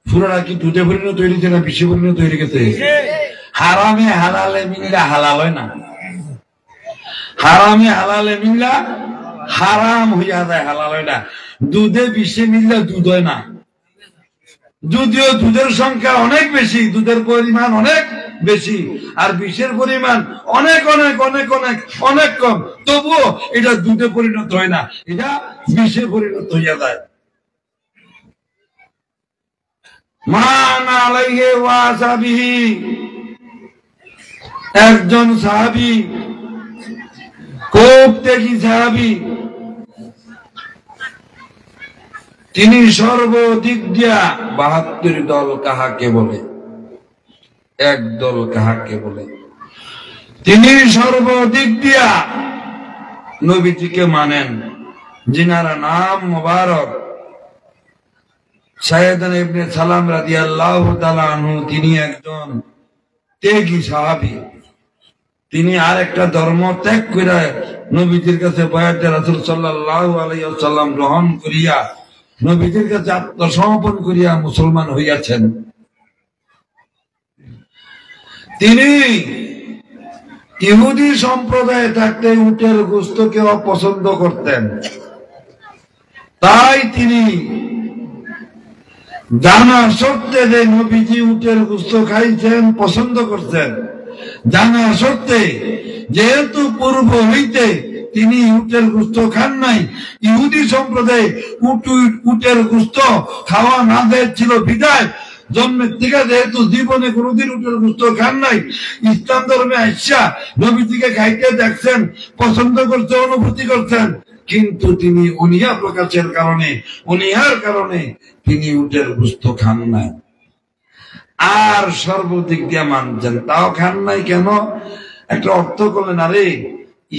Speaker 1: ফুরারা কি দুধে পরিণত তৈরি না বিষে পরিণত তৈরি গেছে? হারামে হালালে মিল্লা হালাল হয় না, হারামে হালালে মিল্লা হারাম হইয়া যায়, হালাল হয় না। দুধে বিষে মিললে দুধ হয় না। যদিও দুধের সংখ্যা অনেক বেশি, দুধের পরিমাণ অনেক বেশি, আর বিষের পরিমাণ অনেক অনেক অনেক অনেক অনেক কম, তবুও এটা দুধে পরিণত হয় না, এটা বিষে পরিণত হইয়া যায়। মান আলাইহি ওয়া সাহবিহি, একজন সাহাবী, খুব ত্যাগী সাহাবী, তিনি সর্বদিক দিয়া 72 দল কাহাকে বলে, এক দল কাহাকে বলে, তিনি সর্বদিক দিয়া নবীজিকে মানেন, যিনারা নাম মোবারক সাইয়েদনা ইবনে সালাম রাদিয়াল্লাহু তাআলা আনহু, তিনি একজন ত্যাগী সাহাবী। তিনি আর একটা ধর্ম ত্যাগ করে নবীজির কাছে বায়াতে রাসূল সাল্লাল্লাহু আলাইহি ওয়াসাল্লাম গ্রহণ করিয়া নবীজির কাছে আত্মসমর্পণ করিয়া মুসলমান হইয়াছেন। তিনি ইহুদি সম্প্রদায়ে থাকতে উটের গোশতকে অপছন্দ করতেন, তাই তিনি জানা সত্ত্বে যে নবীজি উটের গোশত খাইছেন, পছন্দ করছেন, জানা সত্ত্বে যেহেতু পূর্ব হইতে তিনি উটের গোশত খান নাই, ইহুদি সম্প্রদায় উটের গোশত খাওয়া না যায় ছিল বিদায় জন্মের থেকে যেহেতু জীবনে কোনোদিন উটের গোশত খান নাই, ইসলাম ধর্মে আইসা নবীজিকে খাইতে দেখছেন, পছন্দ করছে, অনুভূতি করছেন, কিন্তু তিনি অনীহা প্রকাশের কারণে, অনীহার কারণে তিনি উটের গোশত খান নাই। আর সর্বদিক দিয়ে মানছেন, তাও খান নাই কেন? একটা অর্থ করলেন, আরে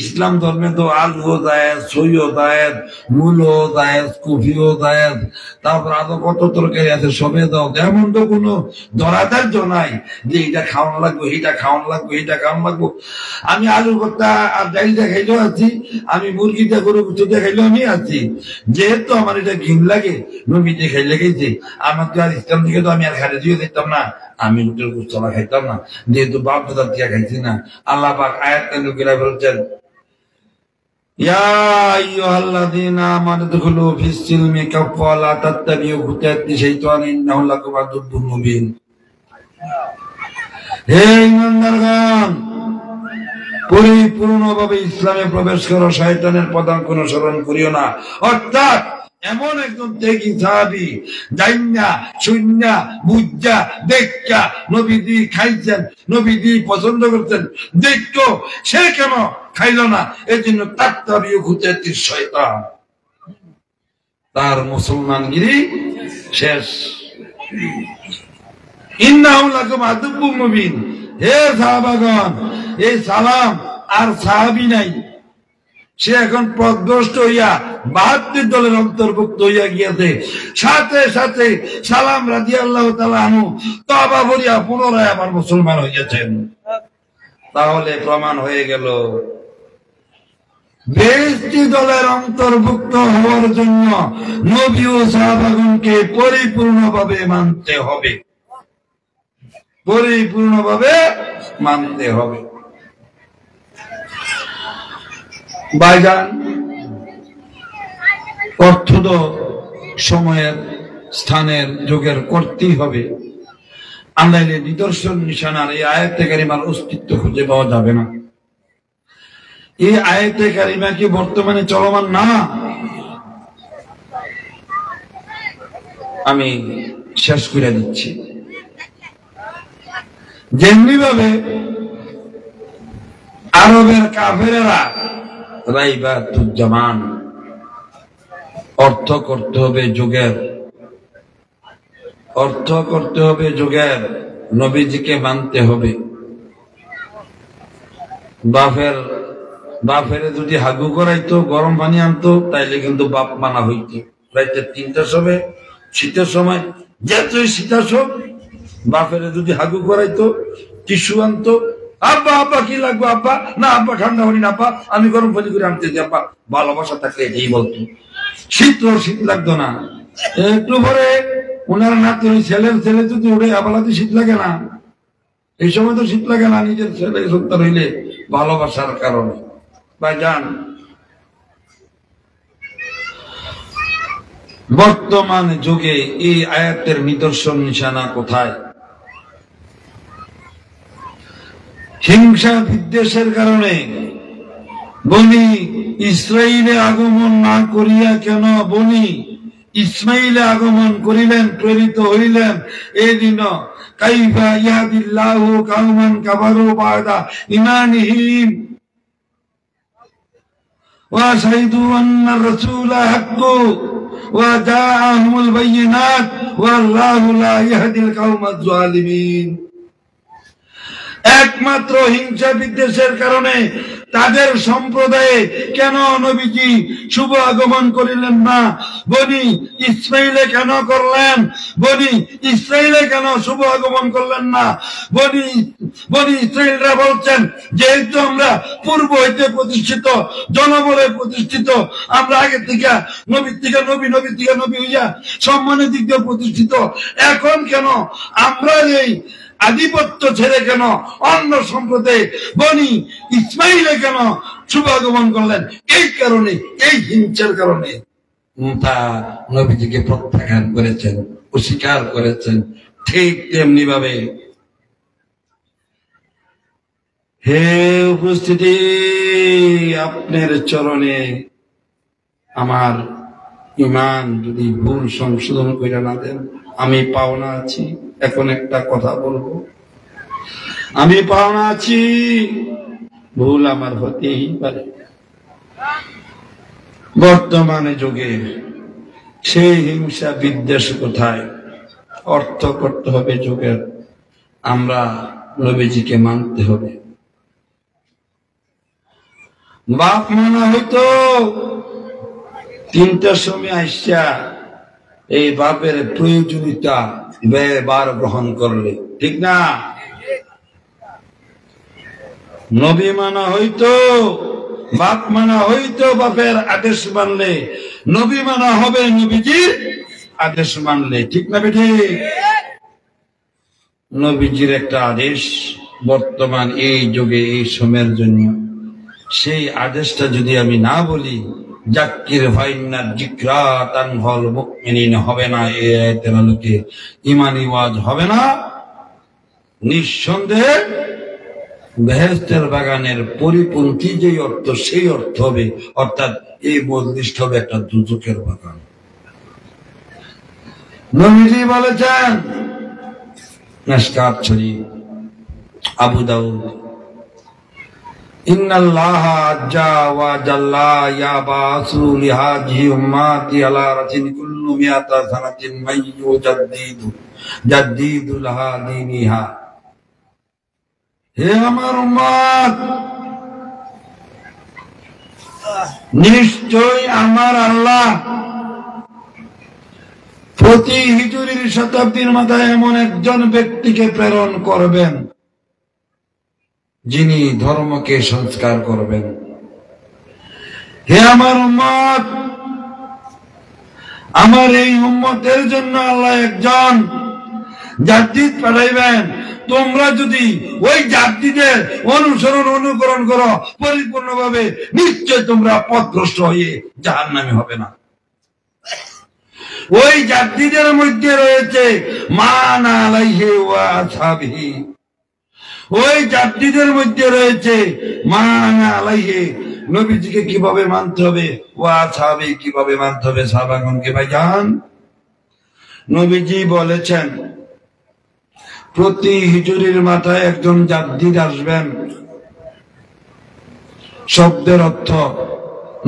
Speaker 1: ইসলাম ধর্মে তো আলুও জায়েজ, সইও জায়েজ, মূলও জায়েজ, কফিও জায়েজ, তারপর আরো কত তরকারি আছে, সবে দাও। এমন তো কোনো ধরাধার্য নাই যে এটা খাওয়ানো লাগবে, এইটা খাওয়ানো লাগবে, এইটা খাওয়ানো লাগবো। আমি আলু ভর্তা আর ডাইল দিয়ে খাইলেও আছি, আমি মুরগি দিয়ে গরু গুঁতো দিয়ে খাইলেও আমি আছি, যেহেতু আমার এটা ঘিন লাগে, নবী দিয়ে খাইলে গেছি, আমার তো আর ইসলাম দিকে তো আমি আর খাইতে দিয়ে দিতাম না, আমি উটের গোশত খাইতাম না, যেহেতু বাপ দাদার দিয়ে খাইছি না। আল্লাহ পাক আয়াত কেন্দ্র করে বলছেন, ইয়া আইয়ুহাল্লাযীনা আমানু দুখুলু ফিস সিলমি কাফা ওয়া লা তাত্তাবিউ খুতাতি শাইতান ইন্নাহু লাকুম আদুউম মুবিন। হে ঈমানদারগণ, পরিপূর্ণভাবে ইসলামে প্রবেশ করো, শয়তানের পদাঙ্ক অনুসরণ করিও না। অর্থাৎ এমন একজন ত্যাগী সাহাবী, জাইন্না শুন্না বুঝা দেখা নবীজি খাইছেন, নবীজি পছন্দ করছেন, দেখো সে কেন খাইল না, এই জন্য তাত্তাবিউ খুতাতি শয়তান, তার মুসলমানগিরি শেষ। ইন্নাহু লাকুম আদুউম মুবিন। হে সাহাবাগণ, এই সালাম আর সাহাবী নাই, সে এখন পথভ্রষ্ট হইয়া 72 দলের অন্তর্ভুক্ত হইয়া গিয়াছে। সাথে সাথে সালাম রাদিয়াল্লাহু তাআলা আনহু তওবা করিয়া পুনরায় আবার মুসলমান হইয়াছেন। তাহলে প্রমাণ হয়ে গেল, 20 দলের অন্তর্ভুক্ত হওয়ার জন্য নবী ও সাহাবাগণকে পরিপূর্ণভাবে মানতে হবে, পরিপূর্ণভাবে মানতে হবে। ভাইজান, অর্থ তো সময়ের, স্থানের, যুগের করতেই হবে। আনলাইনে নিদর্শন নিশানার এই আয়াতে কারিমার অস্তিত্ব খুঁজে পাওয়া যাবে না। এই আয়াতে কারিমা কি বর্তমানে চলমান না? আমি শেষ করে দিচ্ছি। যেমনি ভাবে আরবের কাফেরেরা রাইবাতুজ্জামান, অর্থ করতে হবে যুগের, অর্থ করতে হবে যুগের, নবীজিকে মানতে হবে। বাপের যদি হাগু করাইতো, গরম পানি আনতো, তাইলে কিন্তু বাপ মানা হইতো। রাইতে 3টার সময়, শীতের সময়, যেহেতুই শীতের সব, বাপের যদি হাগু করাইতো, টিস্যু আনতো, আব্বা আব্বা কি লাগবে আব্বা, না আব্বা ঠান্ডা পানি না আব্বা, আমি গরম পানি করে আনতে যাই আব্বা। ভালোবাসা থাকলে এই বলতো। শীত লাগতো না। একটু পরে ওনার নাতনি ছেলের ছেলে যদি উঠে, আবালাতে শীত লাগে না, এই সময় তো শীত লাগে না, নিজের ছেলে সন্তান হইলে ভালোবাসার কারণে। ভাইজান, বর্তমান যুগে এই আয়াতের নিদর্শন নিশানা কোথায়? হিংসা বিদ্বেষের কারণে বনি ইসরাইলে আগমন না করিয়া কেন বনি ইসমাইলে আগমন করিলেন, প্রেরিত হইলেন? এই দিন কাইফা ইয়াহদিল্লাহু কাওমান কাফারু বাদা ঈমানিহিম ওয়া শাহিদু আন্না রাসূলা হাক্কু ওয়া জাআহুমুল বায়িনাত ওয়াল্লাহু লা ইয়াহদিল কাওমাজ জালিমিন। একমাত্র হিংসা বিদ্বেষের কারণে তাদের সম্প্রদায়ে কেন নবীজি শুভ আগমন করিলেন না? বনি ইসমাইলে কেন করলেন? বনি ইসরাইলে কেন শুভ আগমন করলেন না? বনি ইসরাইলরা বলছেন, যেহেতু আমরা পূর্ব হইতে প্রতিষ্ঠিত, জনবলে প্রতিষ্ঠিত, আমরা আগে থেকে নবীর থেকে নবী, নবী থেকে নবী হইয়া সম্মানের দিক দিয়ে প্রতিষ্ঠিত, এখন কেন আমরা এই আধিপত্য ছেড়ে কেন অন্য সম্প্রদায়ে বনি ইসমাইলে কেন শুভ আগমন করলেন? এই কারণে, এই হিংসার কারণে তা নবীজিকে প্রত্যাখ্যান করেছেন, অস্বীকার করেছেন। ঠিক তেমনি ভাবে হে উপস্থিতি, আপনার চরণে আমার ইমান যদি ভুল সংশোধন করে না দেন, আমি পাওনা আছি। এখন একটা কথা বলবো, আমি পাওনা আছি, ভুল আমার হতেই পারে। বর্তমানে যুগে সেই হিংসা বিদ্বেষ কোথায়? অর্থ করতে হবে যুগের, আমরা নবীজিকে মানতে হবে। বাপ মানা হইতো 3টার সময় আইসা এই বাপের প্রয়োজনীয়তা ব্যয়বার গ্রহণ করলে, ঠিক না? নবী মানা হইতো, বাপ মানা হইতো বাপের আদেশ মানলে, নবী মানা হবে নবীজির আদেশ মানলে, ঠিক না বেঠি? নবীজির একটা আদেশ বর্তমান এই যুগে এই সময়ের জন্য, সেই আদেশটা যদি আমি না বলি, জাক্কির ফাইন্না যিকরা তানফাউল মুমিনিন হবে না, এই আয়াতের আলোকে ঈমানি ওয়াজ হবে না। নিঃসন্দেহে বেহেশতের বাগানের পরিপন্থী যে অর্থ, সেই অর্থ হবে, অর্থাৎ এই মজলিসটা হবে একটা দুজকের বাগান। নবীজি বলেছেন, মিশকাত শরীফ, আবু দাউদ, ইন্নাল্লাহা আজ্জা ওয়া জাল্লা ইয়াবাসু লিহাযিহি উম্মাতি আলা রাসিন কুল্লু মিয়াতা সানাতিন মাইয়ু জাদ্দিদু লাহা দীনিহা। হে আমার উম্মত, নিশ্চয় আমার আল্লাহ প্রতি হিজরির শতাব্দীর মাথায় এমন একজন ব্যক্তিকে প্রেরণ করবেন যিনি ধর্মকে সংস্কার করবেন। হে আমার উম্মত, আমার এই উম্মতের জন্য আল্লাহ একজন জাদ্দিদ পাঠাইবেন। তোমরা যদি ওই জাদ্দিদের অনুসরণ অনুকরণ করো পরিপূর্ণভাবে, নিশ্চয় তোমরা পথভ্রষ্ট হয়ে জাহান্নামী হবে না। ওই জাদ্দিদের মধ্যে রয়েছে মান আলাইহি ওয়া আসহাবিহি, ওই জাদ্দিদের মধ্যে রয়েছে মান আলাইহি, নবীজিকে কিভাবে মানতে হবে, ওয়া আসহাবি কিভাবে মানতে হবে, সাহাবাগণকে। ভাইজান, নবীজি বলেছেন প্রতি হিজরির মাথায় একজন জাদ্দিদ আসবেন। শব্দের অর্থ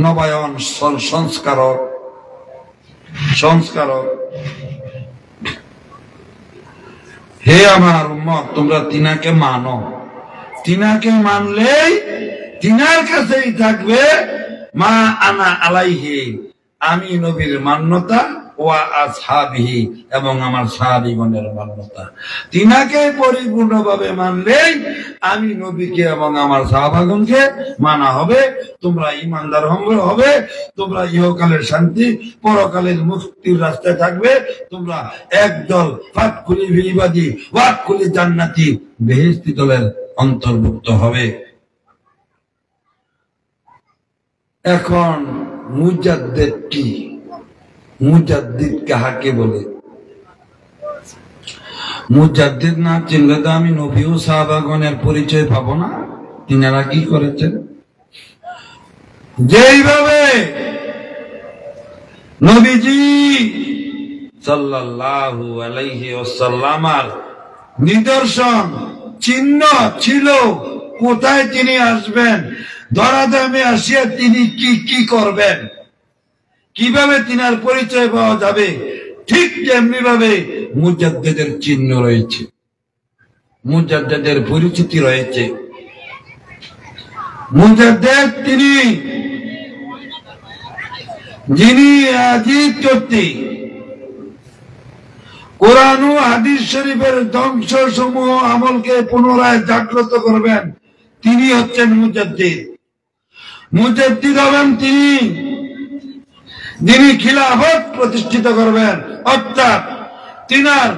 Speaker 1: নবায়ন, সংস্কারক, সংস্কারক। হে আমার উম্মত, তোমরা তিনাকে মানো। তিনাকে মানলেই তিনার কাছেই থাকবে মা আনা আলাইহি, আমি নবীর মান্যতা, ওয়া আসহাবিহি, এবং আমার সাহাবীগণের মান্যতা। তিনাকে পরিপূর্ণভাবে মানলেই আমি নবীকে এবং আমার সাহাবাগণকে মানা হবে। তোমরা ঈমানদার হবে, তোমরা ইহকালের শান্তি, পরকালের মুক্তির রাস্তায় থাকবে। তোমরা একদল ফাতকুলি ইবাদি ওয়াতকুলি জান্নাতি বেহেশতি দলের অন্তর্ভুক্ত হবে। এখন মুজাদ্দিদ কি? মুজাদ্দিদ কাহাকে বলে? মুজাদ্দিদ না চিনলে তো আমি নবী ও সাহাবাগণের পরিচয় পাবো না। তিনারা কি করেছেন? যেইভাবে নবীজি সাল্লাল্লাহু আলাইহি ওয়াসাল্লামের নিদর্শন চিহ্ন ছিল কোথায় তিনি আসবেন, ধরাধামে আসিয়া তিনি কি কি করবেন, কিভাবে তিনার পরিচয় পাওয়া যাবে, ঠিক তেমনি ভাবে মুজাদ্দিদের চিহ্ন রয়েছে, মুজাদ্দিদের পরিচিতি রয়েছে। মুজাদ্দিদ তিনি যিনি আজিজ করতে কোরআন ও হাদিস শরীফের ধ্বংস সমূহ আমলকে পুনরায় জাগ্রত করবেন, তিনি হচ্ছেন মুজাদ্দিদ। মুজাদ্দিদ হবেন তিনি যিনি খিলাফত প্রতিষ্ঠিত করবেন, অর্থাৎ তিনার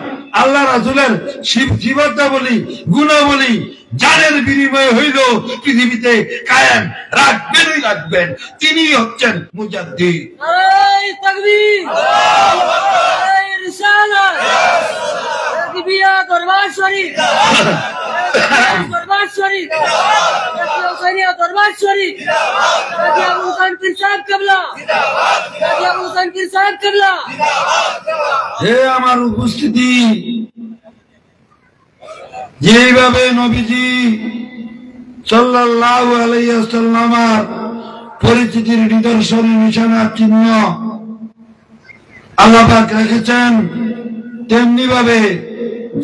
Speaker 1: আল্লাহ রাসূলের সিফাতাবলী গুণাবলী জানের বিনিময়ে হইল পৃথিবীতে কায়েম রাখবেনই রাখবেন, তিনি হচ্ছেন মুজাদ্দিদ।
Speaker 2: নারায়ে তাকবীর, নারায়ে রিসালাত, তাকবীর দরবার শরীফ, দরবার শরীফ, তাকবীর দরবার শরীফ, তাকবীর আবু হুসাইন পীর সাহেব কিবলা, তাকবীর আবু হুসাইন পীর সাহেব কিবলা।
Speaker 1: হে আমার উপস্থিতি, যেভাবে নবীজি সাল্লাল্লাহু আলাইহি ওয়াসাল্লামের পরিচিতির নিদর্শন নিশানা চিহ্ন আল্লাহ পাক রেখেছেন, তেমনি ভাবে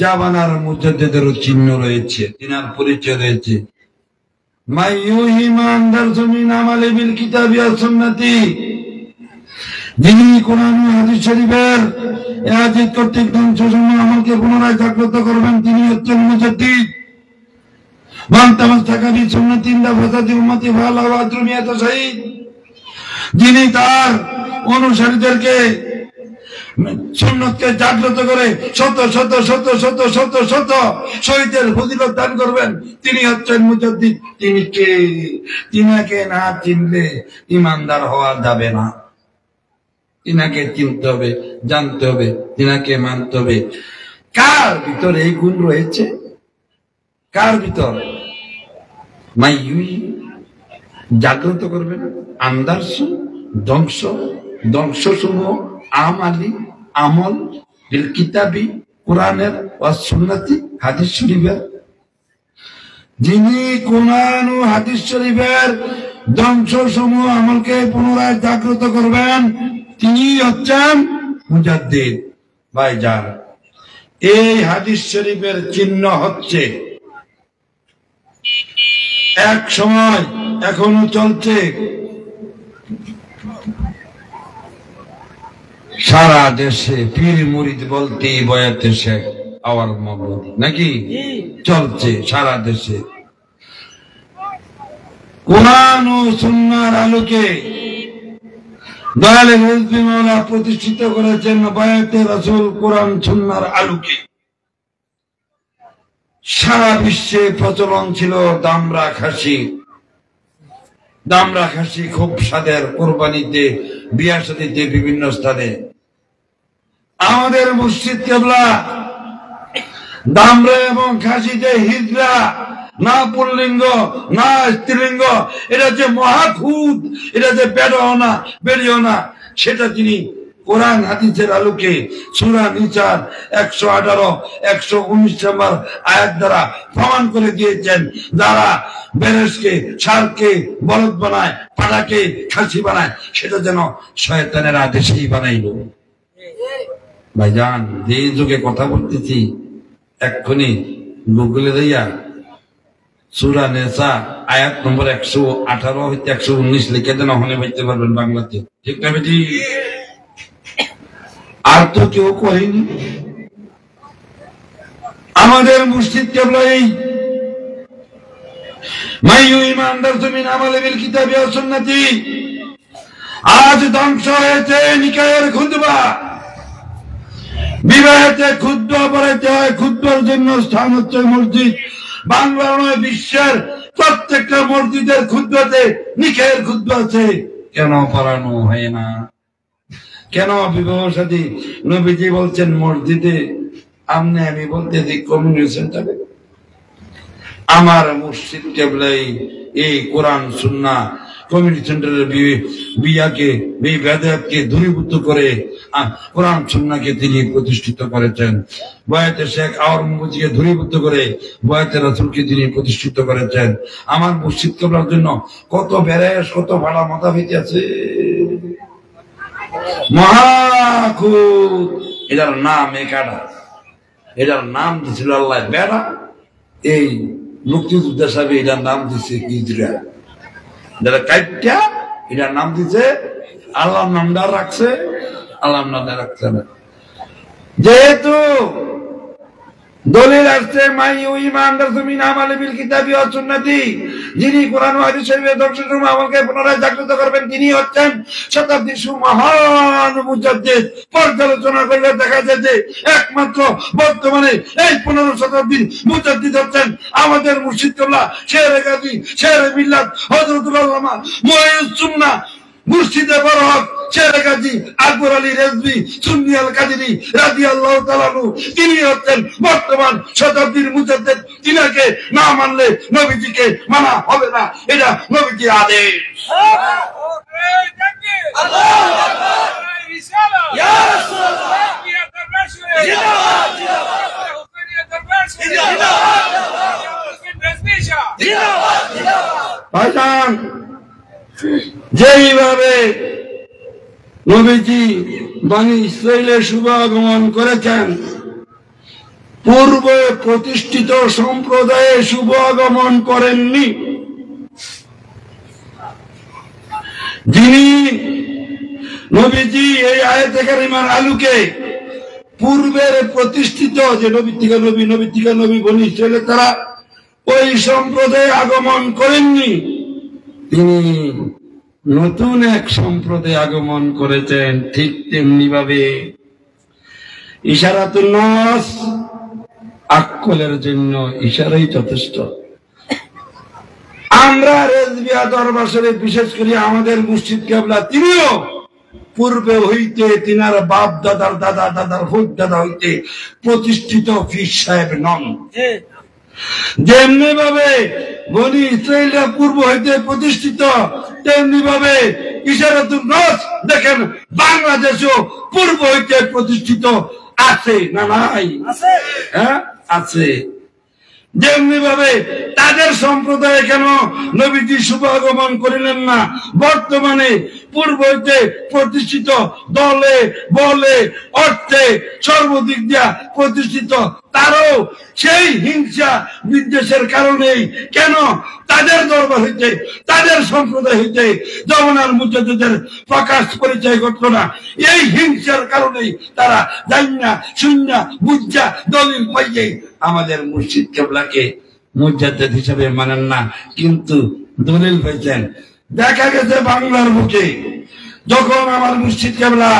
Speaker 1: জামানার মুজাদ্দিদেরও চিহ্ন রয়েছে, তিনার পরিচয় রয়েছে। মাইয়ুহিমান দারসুমিন আমালে বিল কিতাবি ওয়াস সুন্নতি, যিনি কোরআন ও হাদিস শরীফের আজিজ কর্তৃক ধ্বংসসমূহ আমলকে পুনরায় জাগ্রত করবেন, তিনি হচ্ছেন মুজাদ্দিদ। মান তামাসসাকা বিসুন্নতি ইনদা ফাসাদি উম্মতি ফালাহু আজরু মিআত শাহীদ, যিনি তার অনুসারীদেরকে সুন্নতকে জাগ্রত করে শত শত শত শত শত শত শহীদের ফজিলত দান করবেন, তিনি হচ্ছেন মুজাদ্দিদ। তিনি কে? তিনাকে না চিনলে ইমানদার হওয়া যাবে না। তিনাকে চিনতে হবে, জানতে হবে, তিনাকে মানতে হবে। কার ভিতরে এই গুণ রয়েছে? কার ভিতর? মাইয়ুই জাগ্রত করবেন আন্দারসু ধ্বংস, ধ্বংসসমূহ আমালি আমল বিল কিতাবি কোরআনের ওয়াস সুন্নতি হাদিস শরীফের, যিনি কোরআন ও হাদিস শরীফের ধ্বংসসমূহ আমলকে পুনরায় জাগ্রত করবেন, তিনি হচ্ছেন মুজাদ্দিদ। ভাইজান, এই হাদিস শরীফের চিহ্ন হচ্ছে, এক সময় এখনো চলছে, সারা দেশে পীর মুরিদ বলতে বয়াতে শেখ আওয়ার মওলুদ নাকি চলছে সারা দেশে। কোরআন ও সুন্নাহর আলোকে দয়ালের রিজভী মাওলা প্রতিষ্ঠিত করেছেন বায়াতে রাসূল কোরআন সুন্নাহর আলোকে। সারা বিশ্বে প্রচলন ছিল দামরা খাসি। দামরা খাসি খুব স্বাদের, কোরবানিতে, বিয়া শাদীতে, বিভিন্ন স্থানে। আমাদের মুর্শিদ কেবলা দামরা এবং খাসিতে হিজরা, না পুল্লিঙ্গ না স্ত্রীলিঙ্গ, এটা যে মহাখুদ, এটা যে বেরোও না বেরিয়েও না, সেটা তিনি কোরআন হাদিসের আলোকে সূরা নিসার 118 119 নম্বর আয়াত দ্বারা প্রমাণ করে দিয়েছেন। যারা বেরেশকে ষাঁড়কে বলদ বানায়, পাড়াকে খাসি বানায়, সেটা যেন শয়তানের আদেশেই বানাইল। ভাইজান, যে যুগে কথা বলতেছি, এক্ষুনি গুগলে দিয়া সূরা নিসা আয়াত নম্বর 118 হইতে 119 লিখে দেন, ওখানে বলতে পারবেন বাংলাতে। ঠিক না বেটি? আর তো কেউ করেনি। আমাদের মুর্শিদ কেবলা এই মাইয়ু ইমানদার জমিন আমালে বিল কিতাবি ওয়াস সুন্নতি, আজ ধ্বংস হয়েছে নিকায়ের খুতবা। বিবাহেতে খুতবা পড়াইতে হয়, খুতবার জন্য স্থান হচ্ছে মসজিদ। বাংলা নয়, বিশ্বের প্রত্যেকটা মসজিদের খুতবাতে নিকায়ের খুতবা আছে। কেন পড়ানো হয় না? কেন বিবাহ শাদী? নবীজি বলছেন মসজিদে, আমি বলতে দিই কমিউনিটি সেন্টারে। আমার মসজিদ কেবলাই এই কোরআন সুন্নাহ কমিউনিটি সেন্টারের বিয়াকে, এই বেদাতকে দূরীভূত করে কোরআন সুন্নাহকে তিনি প্রতিষ্ঠিত করেছেন। বয়াতে শেখ আওরঙ্গজীবকে দূরীভূত করে বয়াতে রাসূলকে তিনি প্রতিষ্ঠিত করেছেন। আমার মসজিদ কেবলার জন্য কত ব্যারেজ, কত ভাড়া মাথা পেতে আছে। মহাখুদ, এটার নাম একাডা, এটার নাম দিছিল আল্লাহ বেড়া। এই মুক্তিযোদ্ধা সাহেব এটার নাম দিচ্ছে ইজরা, যারা কাইটা এটার নাম দিচ্ছে, আল্লাহর নামটা রাখছে, আল্লাহর নামটা রাখছে না। যেহেতু দলিল আসছে মাই ইমান রাসূমিন আমালে বিল কিতাবি ওয়াস সুন্নতি, যিনি কোরআন ও হাদিস শরীফের দর্শনসমূহ আমলকে পুনরায় জাগ্রত করবেন তিনি হচ্ছেন শতাব্দীর সুমহান মুজাদ্দিদ। পর্যালোচনা করলে দেখা যায় যে একমাত্র বর্তমানে এই 15 শতাব্দীর মুজাদ্দিদ হচ্ছেন আমাদের মুর্শিদ কিবলা শেরে গাজী, শেরে মিল্লাত হযরতুল আল্লামা মুহিউস সুন্নাহ মুর্শিদে বরহক শেরে গাজী আকবর আলী রেজভী সুন্নি আল কাদেরী রাদিয়াল্লাহু তাআলা আনহু। তিনি হচ্ছেন বর্তমান শতাব্দীর মুজাদ্দিদ। তিনাকে না মানলে নবীজিকে মানা হবে না, এটা নবীজির আদেশ। ভাইজান, যেইভাবে নবীজি বনী ইসরাইলের শুভ আগমন করেছেন, পূর্বে প্রতিষ্ঠিত সম্প্রদায়ে শুভ আগমন করেননি। যিনি নবীজি এই আয়াতে কারিমার আলোকে পূর্বের প্রতিষ্ঠিত যে নবী থেকে নবী, নবী থেকে নবী বনী ইসরাইলের তারা ওই সম্প্রদায়ে আগমন করেননি, তিনি নতুন এক সম্প্রদায়ে আগমন করেছেন। ঠিক তেমনি ভাবে ইশারাতুন নাস, আক্কলের জন্য ইশারাই যথেষ্ট। আমরা রেজবিয়া দরবার শরীফ, বিশেষ করে আমাদের মুর্শিদ কিবলা, তিনিও পূর্বে হইতে তিনার বাপ দাদার দাদা দাদার হুদ দাদা হইতে প্রতিষ্ঠিত পীর সাহেব নন। যেমনি ভাবে বনী ইসরাইলরা পূর্ব হইতে প্রতিষ্ঠিত, তেমনি ভাবে ইশারাতুন নাস দেখেন বাংলাদেশও পূর্ব হইতে প্রতিষ্ঠিত আছে না নাই? হ্যাঁ, আছে। যেমনি ভাবে তাদের সম্প্রদায়ে কেন নবীজি শুভ আগমন করিলেন না? বর্তমানে পূর্ব হইতে প্রতিষ্ঠিত দলে বলে অর্থে সর্বদিক দিয়া প্রতিষ্ঠিত, তারও সেই হিংসা বিদ্বেষের কারণেই কেন তাদের দরবার হইতে, তাদের সম্প্রদায় হইতে যমুনার মুজাদ্দিদের প্রকাশ পরিচয় করতো না। এই হিংসার কারণেই তারা জান্না শুন্না বুঝা দলিল পাইয়ে আমাদের মুর্শিদ কিবলাকে মুজাদ্দিদ হিসেবে মানেন না, কিন্তু দলিল পাইছেন। দেখা গেছে বাংলার বুকে যখন আমার মুর্শিদ কিবলা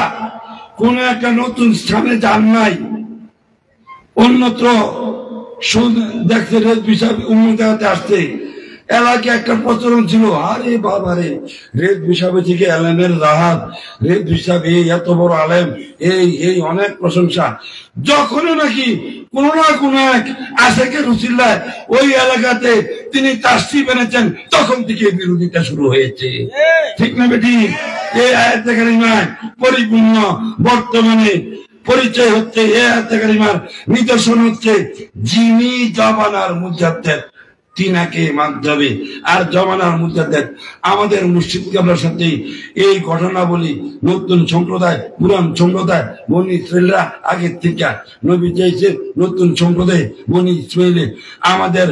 Speaker 1: কোন একটা নতুন স্থানে যান নাই, অন্যত্র দেখছে রেজভী সাহেব অন্য জায়গাতে আসছে, এলাকায় একটা প্রচলন ছিল, আরে বাবারে রেজভী সাহেব থেকে আলেমের রাহাত, রেজভী সাহেব এই এত বড় আলেম, এই অনেক প্রশংসা। যখনই নাকি কোন না কোন এক আশেকের রুসিল্লায় ওই এলাকাতে তিনি তাশরীফ এনেছেন, তখন থেকে বিরোধিতা শুরু হয়েছে। ঠিক না বেটি? এই আয়াতে কারিমায় পরিপূর্ণ বর্তমানে পরিচয় হচ্ছে, এই আয়াতে কারিমার নিদর্শন হচ্ছে যিনি জমানার মুজাদ্দিদ তিনাকে মানতে হবে। আর জমানার মুজাদ্দিদ আমাদের মুর্শিদ কিবলার সাথে এই ঘটনা বলি, নতুন সম্প্রদায় পুরান সম্প্রদায় বনী ইসরাইলরা আগের থেকে নবী চাইছে নতুন সম্প্রদায় বনী ইসরাইলে আমাদের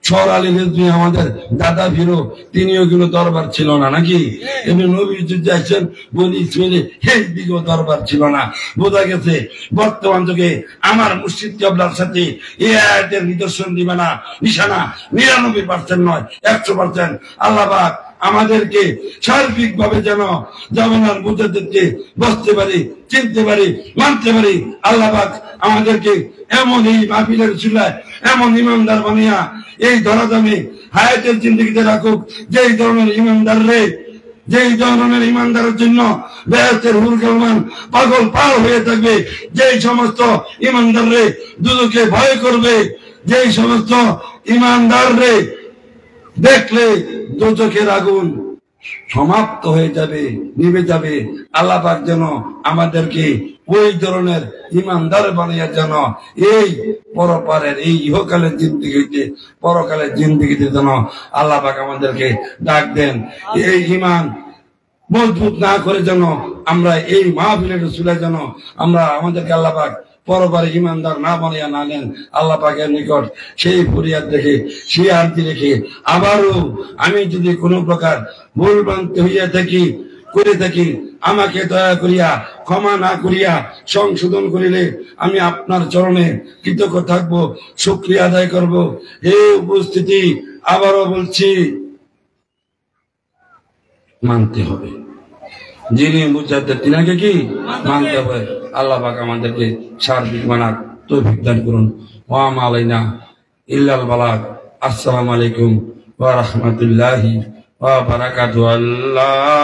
Speaker 1: সর আলী রেজভী আমাদের দাদা ফিরো, তিনিও কিন্তু দরবার ছিল না নাকি? এমনি নবী যাইছেন বনী ইসরাইলে, এই দিকেও দরবার ছিল না। বোঝা গেছে বর্তমান যুগে আমার মুর্শিদ কিবলার সাথে এই আয়াতের নিদর্শন দিবে না, নিশানা 99% নয় 100%। আল্লাহ পাক আমাদেরকে সার্বিক ভাবে যেন জমানার মুজাদ্দিদকে বুঝতে পারি, চিনতে পারি, মানতে পারি। আল্লাহ পাক আমাদেরকে এমন এই মাহফিলের চুলায় এমন ইমানদার বানিয়া এই ধরাধামে হায়াতের জিন্দগিতে রাখুক, যে এই ধরনের ইমানদার রে যেই ধরনের ইমানদারের জন্য বেহেশতের হুর গেলমান পাগল পার হয়ে থাকবে, যেই সমস্ত ইমানদাররে দুদকে ভয় করবে, যেই সমস্ত ইমানদাররে দেখলে দোজখের আগুন সমাপ্ত হয়ে যাবে, নিভে যাবে। আল্লাহ পাক যেন আমাদেরকে ওই ধরনের ইমানদার বানিয়ে যেন এই পরপারের এই ইহকালের জিন্দেগিতে পরকালের জিন্দেগিতে যেন আল্লাহ পাক আমাদেরকে ডাক দেন। এই ঈমান মজবুত না করে যেন আমরা এই মাহফিলের রসুলে যেন আমরা আমাদেরকে আল্লাহ পাক পরপারে ইমানদার না বানিয়ে না নেন। আল্লাহ পাকের নিকট সেই ফরিয়াদ রেখে সেই আরতি রেখে আবারও আমি যদি কোনো প্রকার ভুল ভ্রান্তি হইয়া থাকি করে থাকি, আমাকে দয়া করিয়া ক্ষমা না করিয়া সংশোধন করিলে আমি আপনার চরণে কৃতজ্ঞ থাকবো, শুকরিয়া আদায় করব। এই উপস্থিতি আবারও বলছি, মানতে হবে। যিনি মুজাদ্দিদ তিনাকে কি মানতে হবে। আল্লাহ পাক আমাদেরকে সার্বিক মানার তৌফিক দান করুন। ওয়া মা আলাইনা ইল্লাল বালাগ। আসসালামু আলাইকুম ওয়া রাহমাতুল্লাহি ওয়া বারাকাতুহু। আল্লাহ